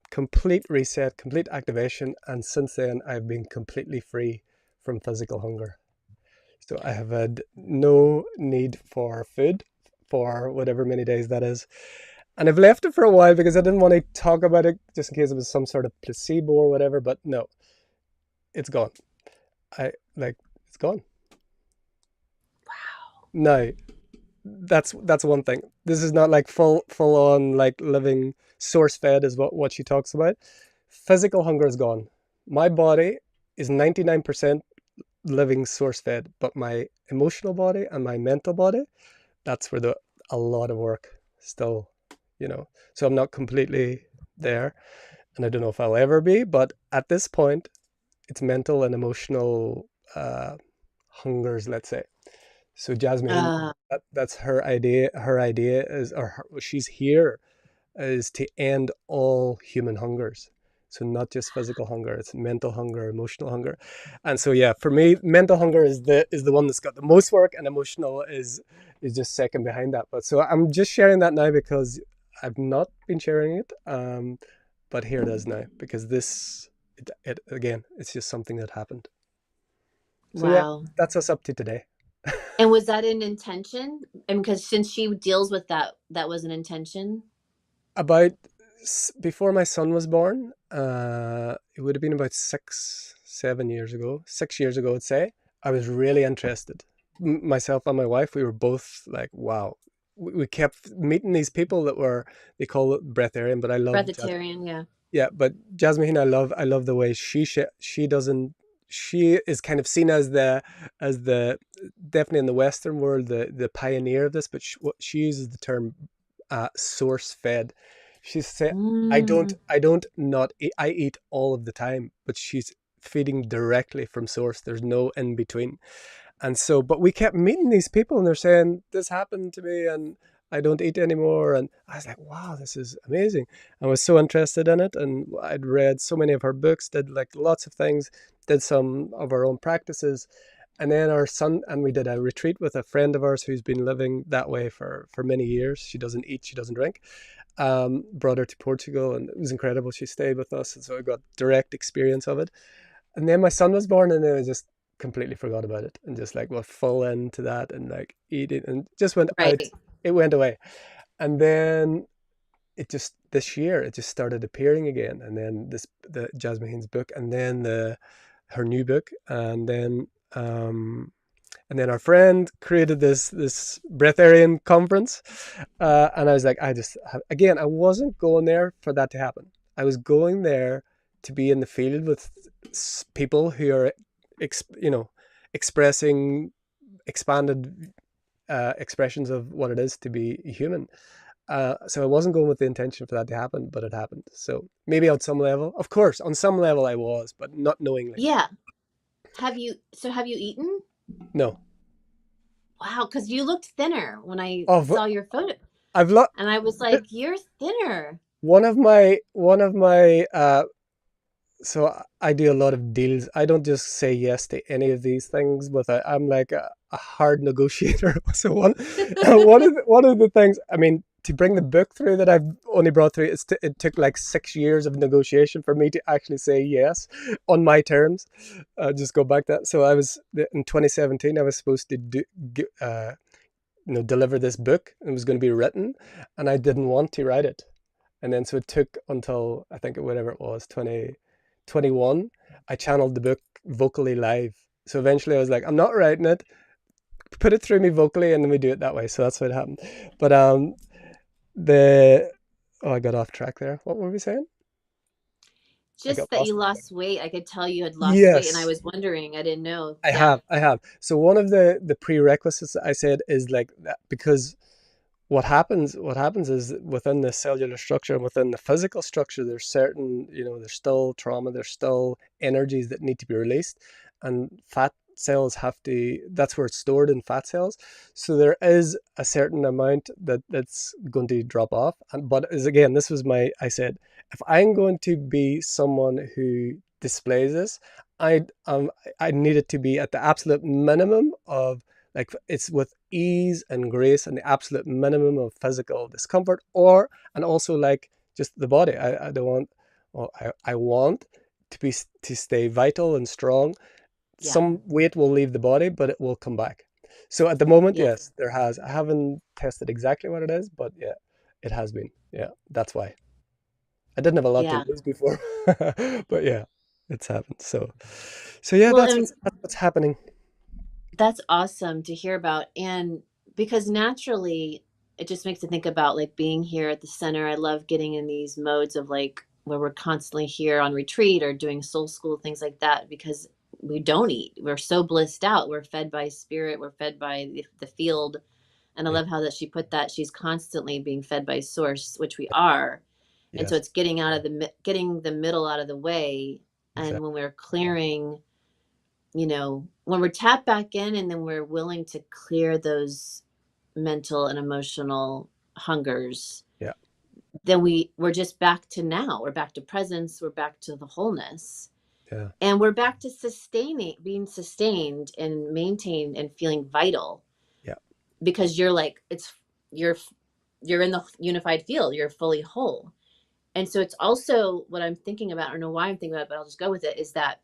[SPEAKER 1] complete reset, complete activation. And since then, I've been completely free from physical hunger. So I have had no need for food for whatever many days that is. And I've left it for a while because I didn't want to talk about it just in case it was some sort of placebo or whatever. But no, it's gone. It's gone.
[SPEAKER 2] Wow.
[SPEAKER 1] No, that's one thing. This is not like full on like living source fed is what she talks about. Physical hunger is gone. My body is 99% living source fed, but my emotional body and my mental body, that's where a lot of work still, So I'm not completely there, and I don't know if I'll ever be, but at this point, it's mental and emotional hungers, let's say. So Jasmine,
[SPEAKER 2] Uh,
[SPEAKER 1] that's her idea. Her idea is, she's here, is to end all human hungers. So not just physical hunger, it's mental hunger, emotional hunger. And so yeah, for me, mental hunger is the one that's got the most work, and emotional is just second behind that. But so I'm just sharing that now because I've not been sharing it. But here it is now because it again, it's just something that happened. So yeah,
[SPEAKER 2] wow.
[SPEAKER 1] that's us up to today.
[SPEAKER 2] And was that an intention? And because since she deals with that, that was an intention.
[SPEAKER 1] About before my son was born, it would have been about 7 years ago, 6 years ago, I'd say. I was really interested. Myself and my wife, we were both like, wow. We kept meeting these people that they call it breatharian, but I love
[SPEAKER 2] Breatharian, yeah.
[SPEAKER 1] yeah, but Jasmine, I love the way she doesn't she is kind of seen as the definitely in the Western world the pioneer of this, but she uses the term source fed. She said,
[SPEAKER 2] Mm,
[SPEAKER 1] I don't not eat, I eat all of the time, but she's feeding directly from source. There's no in between. And so, but we kept meeting these people and they're saying, this happened to me and I don't eat anymore. And I was like, wow, this is amazing. I was so interested in it. And I'd read so many of her books, did like lots of things, did some of our own practices. And then our son, and we did a retreat with a friend of ours who's been living that way for many years. She doesn't eat, she doesn't drink. Brought her to Portugal and it was incredible. She stayed with us. And so I got direct experience of it. And then my son was born and then I just completely forgot about it and just like was full into that and like eating and just went out.
[SPEAKER 2] right.
[SPEAKER 1] It went away. And then this year it just started appearing again. And then the Jasmine's book and then her new book. And then And then our friend created this breatharian conference, and I was like, again, I wasn't going there for that to happen. I was going there to be in the field with people who are, expressing expanded expressions of what it is to be human. So I wasn't going with the intention for that to happen, but it happened. So maybe on some level, of course, on some level I was, but not knowingly.
[SPEAKER 2] Yeah. Have you eaten?
[SPEAKER 1] No.
[SPEAKER 2] Wow, because you looked thinner when I
[SPEAKER 1] Oh,
[SPEAKER 2] saw your photo.
[SPEAKER 1] I've lo-
[SPEAKER 2] And I was like, you're thinner.
[SPEAKER 1] one of my so I do a lot of deals. I don't just say yes to any of these things, but I'm like a hard negotiator. So one of the things, I mean, to bring the book through that I've only brought through, it took like 6 years of negotiation for me to actually say yes on my terms. Just go back to that. So in 2017. I was supposed to deliver this book. It was going to be written, and I didn't want to write it. And then so it took until I think whatever it was, 2021, I channeled the book vocally live. So eventually I was like, I'm not writing it, put it through me vocally, and then we do it that way. So that's what happened. But the I got off track there. What were we saying? I got
[SPEAKER 2] Just that
[SPEAKER 1] lost.
[SPEAKER 2] you lost weight. I could tell you had lost weight, and I
[SPEAKER 1] Yes,
[SPEAKER 2] was wondering. I didn't know.
[SPEAKER 1] I
[SPEAKER 2] Yeah.
[SPEAKER 1] have. I have. So one of the prerequisites that I said is like that, because what happens is within the cellular structure and within the physical structure, there's certain, there's still trauma, there's still energies that need to be released, and fat cells have to, that's where it's stored, in fat cells. So there is a certain amount that's going to drop off. And but as again, this was I said, if I'm going to be someone who displays this, I I need it to be at the absolute minimum of, like, it's with ease and grace and the absolute minimum of physical discomfort, and also like just the body. I don't want, well, I want to stay vital and strong.
[SPEAKER 2] Yeah.
[SPEAKER 1] Some weight will leave the body, but it will come back. So at the moment,
[SPEAKER 2] Yes.
[SPEAKER 1] yes, I haven't tested exactly what it is, but yeah, it has been. Yeah, that's why. I didn't have a lot to
[SPEAKER 2] Yeah.
[SPEAKER 1] lose before, but yeah, it's happened. So yeah,
[SPEAKER 2] Well, and
[SPEAKER 1] that's what's happening.
[SPEAKER 2] that's awesome to hear about. And because naturally, it just makes me think about like being here at the center. I love getting in these modes of like where we're constantly here on retreat or doing soul school, things like that, because we don't eat. We're so blissed out. We're fed by spirit. We're fed by the field. And I
[SPEAKER 1] Yeah,
[SPEAKER 2] love how that she put that she's constantly being fed by source, which we are. And so
[SPEAKER 1] yes,
[SPEAKER 2] it's getting the middle out of the way. And
[SPEAKER 1] exactly.
[SPEAKER 2] when we're clearing, when we're tapped back in and then we're willing to clear those mental and emotional hungers,
[SPEAKER 1] Yeah,
[SPEAKER 2] then we're just back to now. We're back to presence. We're back to the wholeness.
[SPEAKER 1] yeah,
[SPEAKER 2] And we're back to being sustained and maintained and feeling vital,
[SPEAKER 1] yeah,
[SPEAKER 2] because you're you're in the unified field. You're fully whole. And so it's also what I'm thinking about. I don't know why I'm thinking about it, but I'll just go with it, is that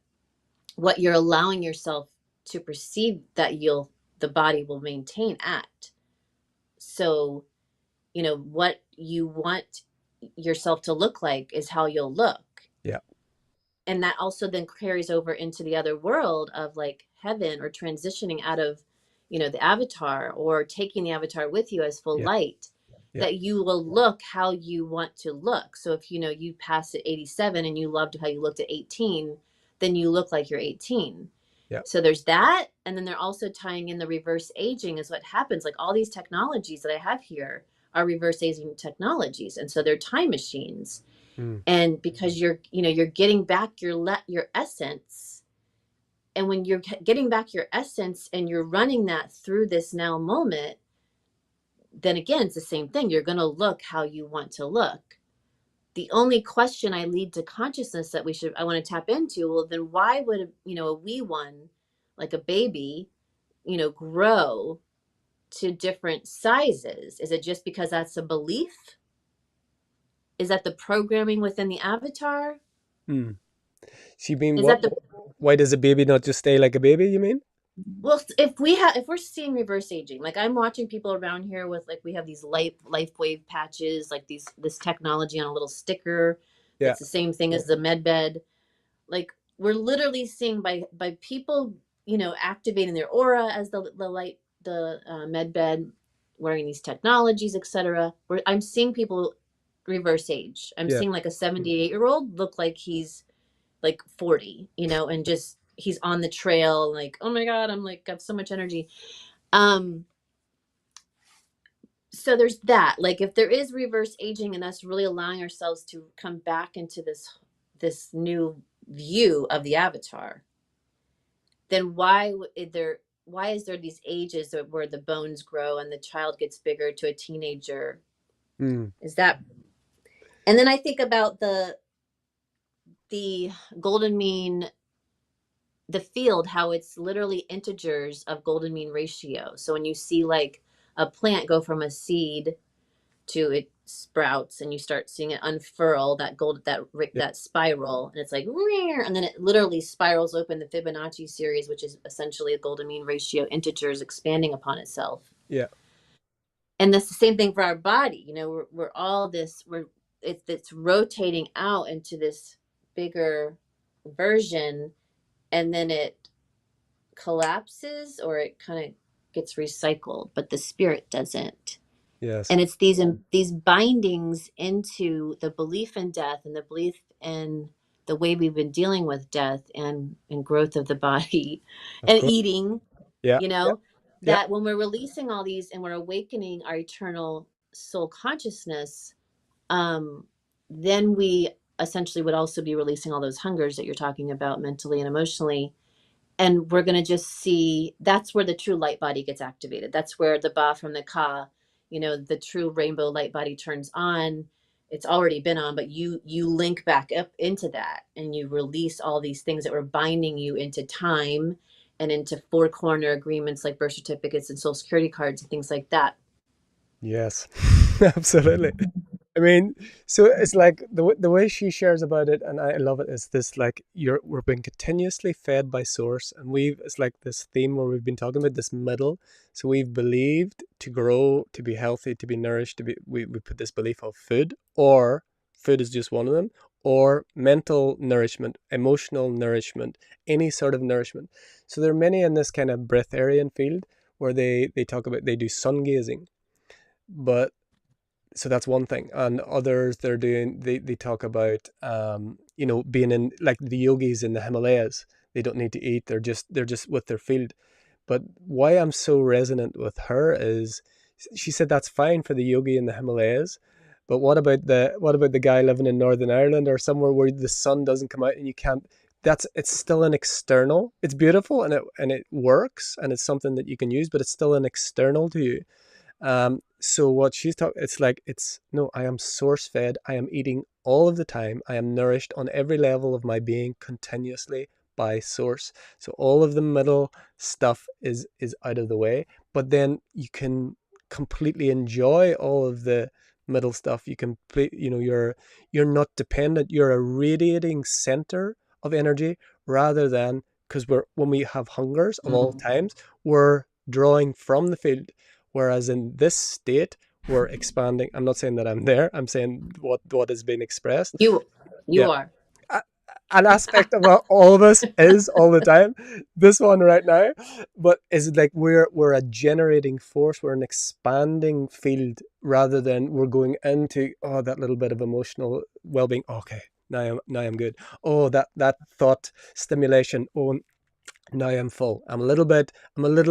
[SPEAKER 2] what you're allowing yourself to perceive that the body will maintain at. So, what you want yourself to look like is how you'll look.
[SPEAKER 1] yeah,
[SPEAKER 2] And that also then carries over into the other world of like heaven, or transitioning out of, the avatar, or taking the avatar with you as full
[SPEAKER 1] yeah,
[SPEAKER 2] light,
[SPEAKER 1] yeah,
[SPEAKER 2] that you will look how you want to look. So if you passed at 87 and you loved how you looked at 18, then you look like you're 18.
[SPEAKER 1] yeah,
[SPEAKER 2] So there's that. And then they're also tying in the reverse aging is what happens. Like all these technologies that I have here are reverse aging technologies. And so they're time machines.
[SPEAKER 1] mm,
[SPEAKER 2] And because you're getting back your essence. And when you're getting back your essence and you're running that through this now moment, then again, it's the same thing. You're going to look how you want to look. The only question I lead to consciousness that I want to tap into, well, then why would, a wee one, like a baby, grow to different sizes? Is it just because that's a belief? Is that the programming within the avatar?
[SPEAKER 1] mm. So you mean
[SPEAKER 2] Is
[SPEAKER 1] what?
[SPEAKER 2] that the
[SPEAKER 1] Why does a baby not just stay like a baby? You mean?
[SPEAKER 2] Well, if we're seeing reverse aging, like I'm watching people around here with like we have these life wave patches, like this technology on a little sticker
[SPEAKER 1] Yeah,
[SPEAKER 2] that's the same thing as the med bed. Like we're literally seeing by people activating their aura as the med bed, wearing these technologies, etc. Where I'm seeing people reverse age. I'm
[SPEAKER 1] Yeah.
[SPEAKER 2] seeing like a 78-year-old look like he's like 40, and just he's on the trail, like, oh my God, I'm like, got so much energy. Um, so there's that. Like, if there is reverse aging and us really allowing ourselves to come back into this new view of the avatar, then why is there these ages where the bones grow and the child gets bigger to a teenager?
[SPEAKER 1] Mm.
[SPEAKER 2] Is that? And then I think about the golden mean, the field, how it's literally integers of golden mean ratio. So when you see like a plant go from a seed to it sprouts, and you start seeing it unfurl
[SPEAKER 1] Yeah.
[SPEAKER 2] that spiral, and it's like, and then it literally spirals open, the Fibonacci series, which is essentially a golden mean ratio integers expanding upon itself.
[SPEAKER 1] Yeah.
[SPEAKER 2] And that's the same thing for our body. We're all this, it's rotating out into this bigger version, and then it collapses, or it kind of gets recycled, but the spirit doesn't.
[SPEAKER 1] Yes.
[SPEAKER 2] And it's these bindings into the belief in death, and the belief in the way we've been dealing with death and growth of the body
[SPEAKER 1] Of
[SPEAKER 2] and
[SPEAKER 1] course.
[SPEAKER 2] eating,
[SPEAKER 1] Yeah.
[SPEAKER 2] you
[SPEAKER 1] Yeah.
[SPEAKER 2] know
[SPEAKER 1] Yeah.
[SPEAKER 2] that when we're releasing all these and we're awakening our eternal soul consciousness, then we essentially would also be releasing all those hungers that you're talking about mentally and emotionally. And we're going to just see, that's where the true light body gets activated. That's where the Ba from the Ka, the true rainbow light body turns on. It's already been on, but you link back up into that, and you release all these things that were binding you into time and into four corner agreements like birth certificates and social security cards and things like that.
[SPEAKER 1] Yes. Absolutely. I mean, so it's like the way she shares about it, and I love it, is this like we're being continuously fed by source, and it's like this theme where we've been talking about this middle. So we've believed to grow, to be healthy, to be nourished, we put this belief of food, or food is just one of them, or mental nourishment, emotional nourishment, any sort of nourishment. So there are many in this kind of breatharian field where they talk about, they do sun gazing, but so that's one thing. And others, they talk about being in, like the yogis in the Himalayas, they don't need to eat, they're just with their field. But why I'm so resonant with her is, she said that's fine for the yogi in the Himalayas, but what about the guy living in Northern Ireland or somewhere where the sun doesn't come out and you can't, it's still an external. It's beautiful, and it works, and it's something that you can use, but it's still an external to you. So what she's talking, it's like, no, I am source fed. I am eating all of the time. I am nourished on every level of my being continuously by source. So all of the middle stuff is out of the way, but then you can completely enjoy all of the middle stuff. You can, you're not dependent. You're a radiating center of energy, rather than, because when we have hungers of all times, we're drawing from the field. Whereas in this state, we're expanding. I'm not saying that I'm there. I'm saying what has been expressed.
[SPEAKER 2] You
[SPEAKER 1] Yeah.
[SPEAKER 2] are.
[SPEAKER 1] An aspect of all of us is all the time. This one right now, but is like we're a generating force. We're an expanding field, rather than we're going into, that little bit of emotional well-being. Okay, now I'm good. Oh, that thought stimulation. Oh, now I'm full. I'm a little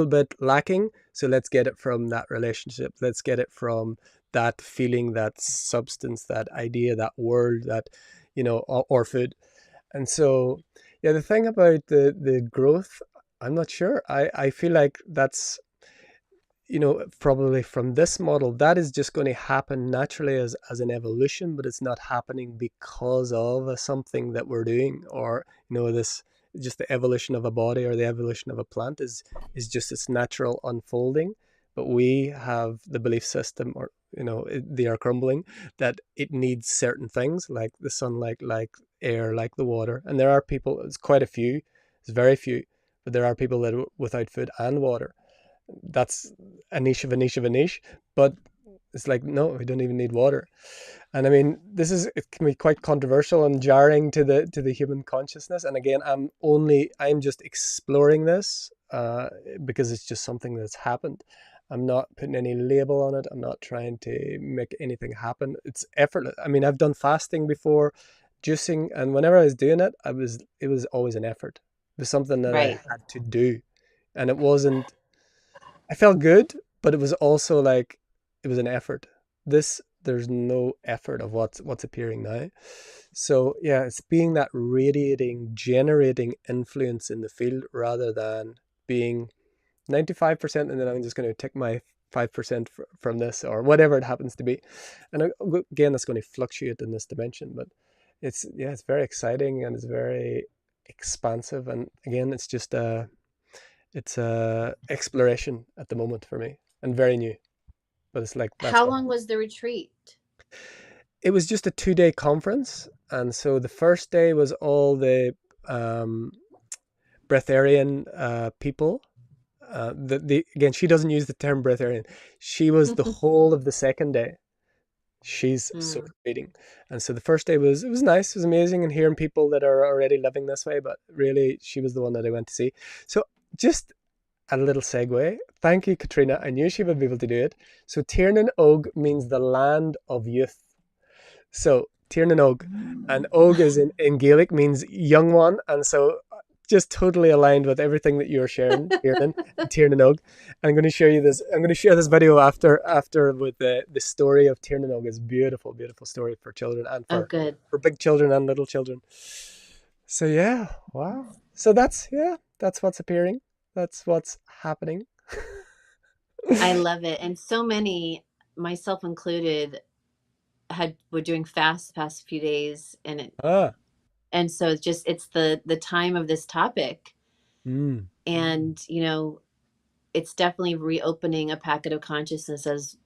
[SPEAKER 1] bit lacking. So let's get it from that relationship. Let's get it from that feeling, that substance, that idea, that word, that, or food. And so, yeah, the thing about the growth, I'm not sure. I feel like that's, probably from this model, that is just going to happen naturally as an evolution, but it's not happening because of something that we're doing, or, this, just the evolution of a body or the evolution of a plant is just its natural unfolding. But we have the belief system, or, they are crumbling, that it needs certain things like the sunlight, like air, like the water. And there are people, it's quite a few, it's very few, but there are people that are without food and water. That's a niche of a niche of a niche. But It's like, no, we don't even need water. And I mean, it can be quite controversial and jarring to the human consciousness. And again, I'm just exploring this because it's just something that's happened. I'm not putting any label on it. I'm not trying to make anything happen. It's effortless. I mean, I've done fasting before, juicing, and whenever I was doing it, it was always an effort. It was something that I
[SPEAKER 2] Right.
[SPEAKER 1] had to do, and it wasn't. I felt good, but it was also like it was an effort. There's no effort of what's appearing now. So yeah, it's being that radiating, generating influence in the field rather than being 95% and then I'm just going to take my 5% from this or whatever it happens to be. And again, that's going to fluctuate in this dimension, but it's very exciting and it's very expansive. And again, it's a exploration at the moment for me and very new, but it's like, that's
[SPEAKER 2] How
[SPEAKER 1] what
[SPEAKER 2] long was the retreat?
[SPEAKER 1] it was. Just a 2 day conference. And so the first day was all the um, breatharian people. Again, she doesn't use the term breatharian. She was the whole of the second day. She's soul
[SPEAKER 2] Mm.
[SPEAKER 1] reading. And so the first day it was nice, it was amazing, and hearing people that are already living this way, but really she was the one that I went to see. So just a little segue. Thank you, Katrina. I knew she would be able to do it. So Tiernan Og means the land of youth. So Tiernan Og, and Og is in Gaelic means young one, and so just totally aligned with everything that you're sharing, Tiernan and Tiernan Og. I'm going to show you this. I'm going to share this video after with the story of Tiernan Og. Is beautiful, beautiful story for children and
[SPEAKER 2] Oh, good.
[SPEAKER 1] for big children and little children. So yeah, wow. So that's what's appearing. That's what's happening.
[SPEAKER 2] I love it. And so many, myself included, were doing fast the past few days,
[SPEAKER 1] Ah,
[SPEAKER 2] and so it's the time of this topic.
[SPEAKER 1] mm,
[SPEAKER 2] And it's definitely reopening a packet of consciousness as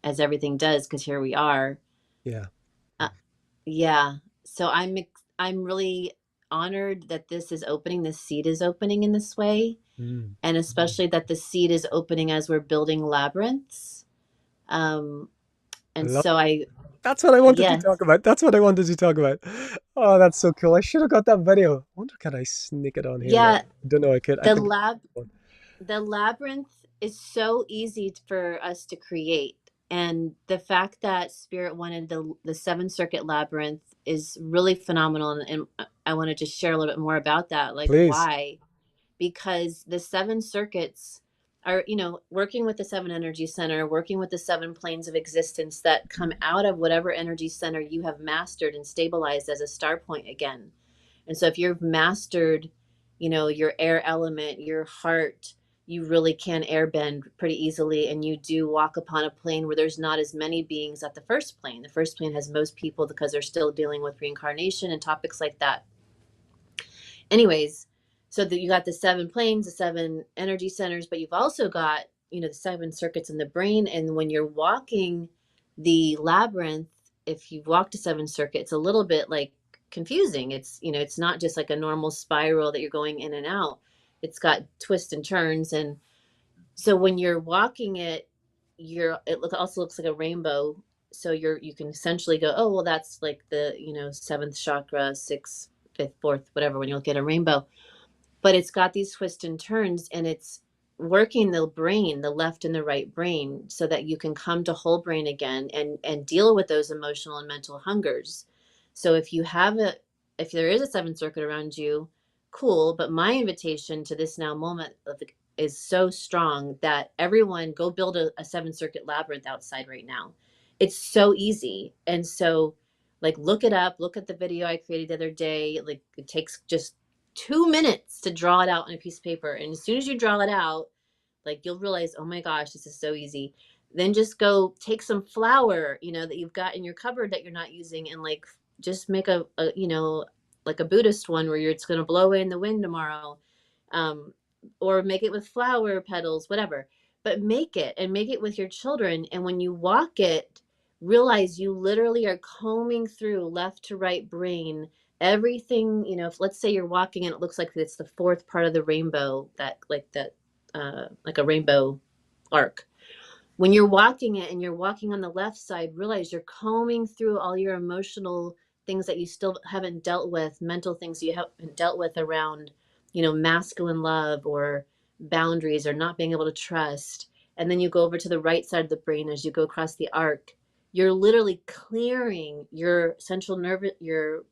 [SPEAKER 2] as everything does, because here we are.
[SPEAKER 1] yeah.
[SPEAKER 2] uh, yeah, so I'm really honored that this is opening, this seed is opening in this way,
[SPEAKER 1] Mm.
[SPEAKER 2] and especially that the seed is opening as we're building labyrinths. um
[SPEAKER 1] I
[SPEAKER 2] and
[SPEAKER 1] love.
[SPEAKER 2] so I
[SPEAKER 1] That's what I wanted to
[SPEAKER 2] yes,
[SPEAKER 1] talk about. That's what I wanted to talk about. Oh, that's so cool. I should have got that video. I wonder, can I sneak it on here now?
[SPEAKER 2] yeah,
[SPEAKER 1] I don't know. I could. I
[SPEAKER 2] the
[SPEAKER 1] think.
[SPEAKER 2] lab the labyrinth is so easy for us to create. And the fact that Spirit wanted the seven circuit labyrinth is really phenomenal. And I want to just share a little bit more about that. Like,
[SPEAKER 1] Please.
[SPEAKER 2] why? Because the seven circuits are, working with the seven energy center, working with the seven planes of existence that come out of whatever energy center you have mastered and stabilized as a star point again. And so if you've mastered, your air element, your heart, you really can airbend pretty easily. And you do walk upon a plane where there's not as many beings at the first plane. The first plane has most people because they're still dealing with reincarnation and topics like that. Anyways, so that you got the seven planes, the seven energy centers, but you've also got, the seven circuits in the brain. And when you're walking the labyrinth, if you've walked a seven circuit, it's a little bit like confusing. It's not just like a normal spiral that you're going in and out. It's got twists and turns. And so when you're walking it, also looks like a rainbow. So you can essentially go, oh, well, that's like the, seventh chakra, sixth, fifth, fourth, whatever, when you look at a rainbow. But it's got these twists and turns, and it's working the brain, the left and the right brain, so that you can come to whole brain again and deal with those emotional and mental hungers. So if there is a seventh circuit around you, cool. But my invitation to this now moment is so strong that everyone go build a seven circuit labyrinth outside right now. It's so easy. And so, like, look it up, look at the video I created the other day. Like, it takes just 2 minutes to draw it out on a piece of paper. And as soon as you draw it out, like, you'll realize, oh my gosh, this is so easy. Then just go take some flour, that you've got in your cupboard that you're not using, and like just make like a Buddhist one where it's going to blow away in the wind tomorrow. Or make it with flower petals, whatever. But make it, and make it with your children. And when you walk it, realize you literally are combing through left to right brain everything. If, let's say, you're walking and it looks like it's the fourth part of the rainbow, that like a rainbow arc. when you're walking it and you're walking on the left side, realize you're combing through all your emotional things that you still haven't dealt with, mental things you haven't dealt with around, masculine love or boundaries or not being able to trust. And then you go over to the right side of the brain as you go across the arc. You're literally clearing your central nervous, your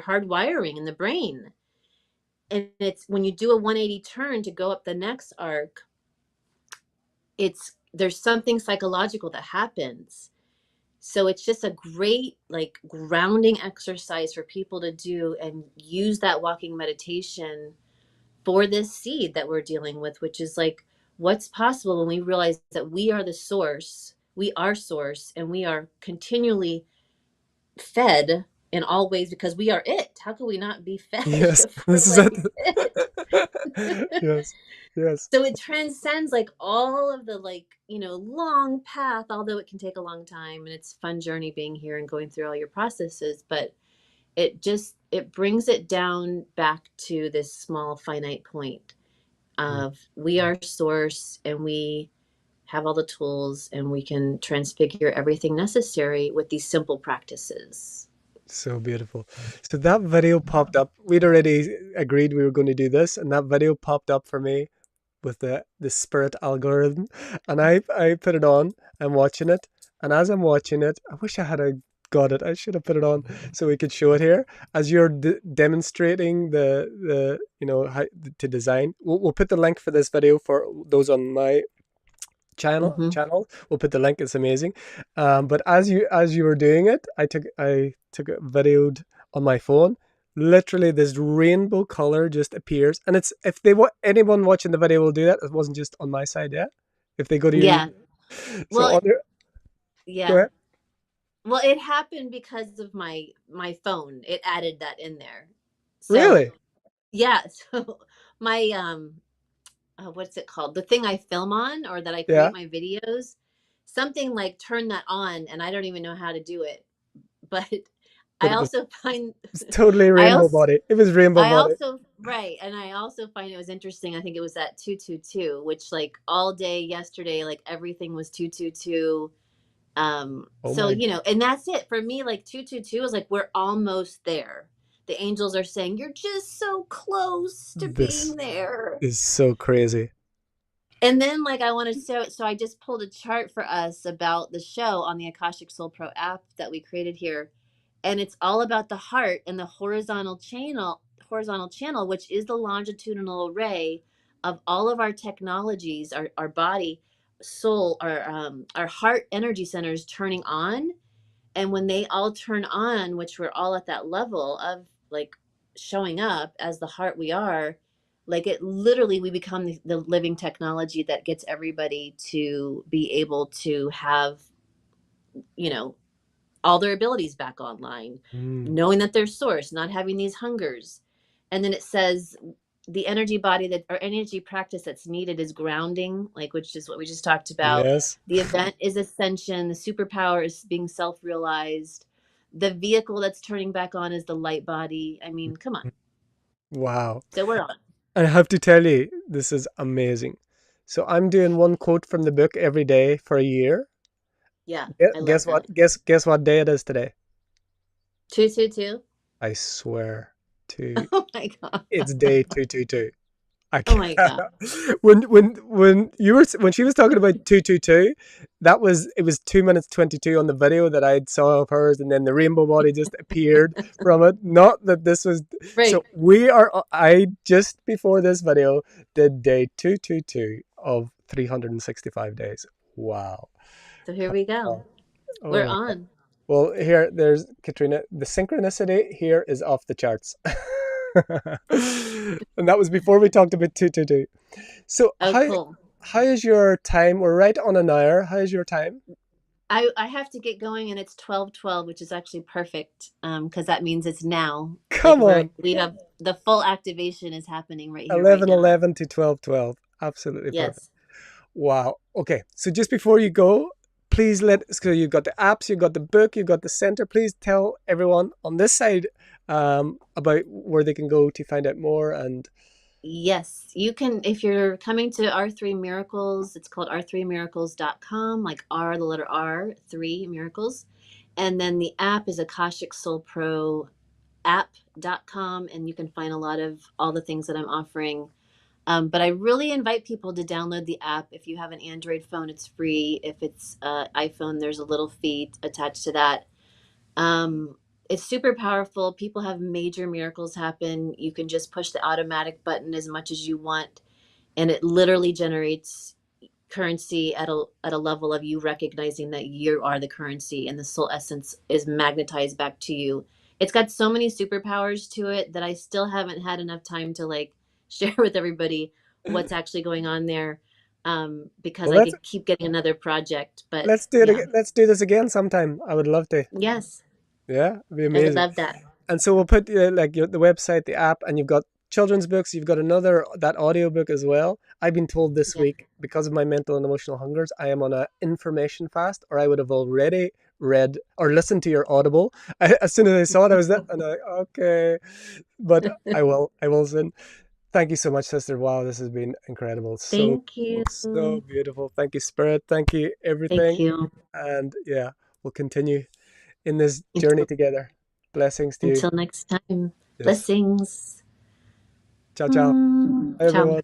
[SPEAKER 2] hard wiring in the brain. And it's when you do a 180 turn to go up the next arc, there's something psychological that happens. So it's just a great like grounding exercise for people to do and use that walking meditation for this seed that we're dealing with, which is like what's possible when we realize that we are the source, we are source, and we are continually fed in all ways because we are it. How can we not be fed
[SPEAKER 1] Yes,
[SPEAKER 2] if we're
[SPEAKER 1] this is
[SPEAKER 2] like it?
[SPEAKER 1] it. Yes, yes.
[SPEAKER 2] So it transcends like all of the like, long path, although it can take a long time and it's a fun journey being here and going through all your processes, but it brings it down back to this small finite point of we are source and we have all the tools and we can transfigure everything necessary with these simple practices.
[SPEAKER 1] So beautiful. So that video popped up. We'd already agreed we were going to do this, and that video popped up for me with the spirit algorithm, and I put it on. I'm watching it, and as I'm watching it, I wish I had got it. I should have put it on so we could show it here as you're demonstrating the how to design. We'll put the link for this video for those on my channel. We'll put the link. It's amazing. But as you were doing it, I took it videoed on my phone. Literally this rainbow color just appears, and it's if anyone watching the video will do that. It wasn't just on my side yet. If they go to
[SPEAKER 2] Yeah.
[SPEAKER 1] so on there,
[SPEAKER 2] yeah.
[SPEAKER 1] go ahead.
[SPEAKER 2] Well, it happened because of my phone. It added that in there. So,
[SPEAKER 1] Really?
[SPEAKER 2] yeah. So my what's it called? The thing I film on or that I create my videos, something like turn that on, and I don't even know how to do it. But
[SPEAKER 1] But
[SPEAKER 2] I
[SPEAKER 1] it was
[SPEAKER 2] also find
[SPEAKER 1] totally rainbow body. It was rainbow body.
[SPEAKER 2] Right, and I also find it was interesting. I think it was that 222, which like all day yesterday, like everything was 222. So and that's it for me. Like 222 is like we're almost there. The angels are saying you're just so close to being there.
[SPEAKER 1] Is so crazy.
[SPEAKER 2] And then like I want to so I just pulled a chart for us about the show on the Akashic Soul Pro app that we created here. And it's all about the heart and the horizontal channel, which is the longitudinal array of all of our technologies, our body, soul, our heart energy centers turning on. And when they all turn on, which we're all at that level of like showing up as the heart we are, like it literally, we become the living technology that gets everybody to be able to have, all their abilities back online, knowing that they're source, not having these hungers. And then it says the energy body that or energy practice that's needed is grounding, like which is what we just talked about.
[SPEAKER 1] Yes.
[SPEAKER 2] The event is ascension. The superpower is being self-realized. The vehicle that's turning back on is the light body. I mean, come on.
[SPEAKER 1] Wow.
[SPEAKER 2] So we're on.
[SPEAKER 1] I have to tell you, this is amazing. So I'm doing one quote from the book every day for a year.
[SPEAKER 2] Yeah.
[SPEAKER 1] Guess what? Guess what day it is today?
[SPEAKER 2] 222.
[SPEAKER 1] I swear to.
[SPEAKER 2] Oh my god.
[SPEAKER 1] It's day 222.
[SPEAKER 2] Oh my god.
[SPEAKER 1] When she was talking about 222, it was 2 minutes 22 on the video that I saw of hers, and then the rainbow body just appeared from it. Not that this was
[SPEAKER 2] right.
[SPEAKER 1] So I just before this video did day 222 of 365 days. Wow.
[SPEAKER 2] So here we go. We're on.
[SPEAKER 1] Well, there's Katrina. The synchronicity here is off the charts. And that was before we talked about 222. So
[SPEAKER 2] cool.
[SPEAKER 1] How is your time? We're right on an hour. How is your time?
[SPEAKER 2] I have to get going, and it's 12:12, which is actually perfect because that means it's now.
[SPEAKER 1] Come on.
[SPEAKER 2] We have the full activation is happening right here.
[SPEAKER 1] 11:11 to 12:12. Absolutely perfect. Wow. Okay. So just before you go, please so you've got the apps, you've got the book, you've got the center. Please tell everyone on this side about where they can go to find out more and
[SPEAKER 2] Yes, you can. If you're coming to R3 Miracles, it's called r3miracles.com, like R, the letter R, 3 miracles. And then the app is Akashic Soul Pro app.com, and you can find a lot of all the things that I'm offering. But I really invite people to download the app. If you have an Android phone, it's free. If it's iPhone, there's a little fee attached to that. Um, it's super powerful. People have major miracles happen. You can just push the automatic button as much as you want, and it literally generates currency at a level of you recognizing that you are the currency and the soul essence is magnetized back to you. It's got so many superpowers to it that I still haven't had enough time to like share with everybody what's actually going on there, because
[SPEAKER 1] Well,
[SPEAKER 2] I could keep getting another project. But
[SPEAKER 1] let's do it
[SPEAKER 2] yeah,
[SPEAKER 1] again. Let's do this again sometime. I would love to.
[SPEAKER 2] yes,
[SPEAKER 1] Yeah, it'd be
[SPEAKER 2] I would
[SPEAKER 1] amazing.
[SPEAKER 2] love that.
[SPEAKER 1] And so we'll put the website, the app, and you've got children's books. You've got another that audio book as well. I've been told this
[SPEAKER 2] Yeah.
[SPEAKER 1] week because of my mental and emotional hungers, I am on a information fast, or I would have already read or listened to your Audible. As soon as I saw it, I was there, and okay, but I will. I will soon. Thank you so much, sister. Wow, this has been incredible. So
[SPEAKER 2] Thank you.
[SPEAKER 1] so beautiful. Thank you, Spirit. Thank you,
[SPEAKER 2] Thank
[SPEAKER 1] everything.
[SPEAKER 2] you.
[SPEAKER 1] And yeah, we'll continue in this journey
[SPEAKER 2] Until
[SPEAKER 1] together. Blessings to you.
[SPEAKER 2] until next time.
[SPEAKER 1] Yes.
[SPEAKER 2] Blessings.
[SPEAKER 1] Ciao, ciao. Bye,
[SPEAKER 2] Ciao.
[SPEAKER 1] everyone.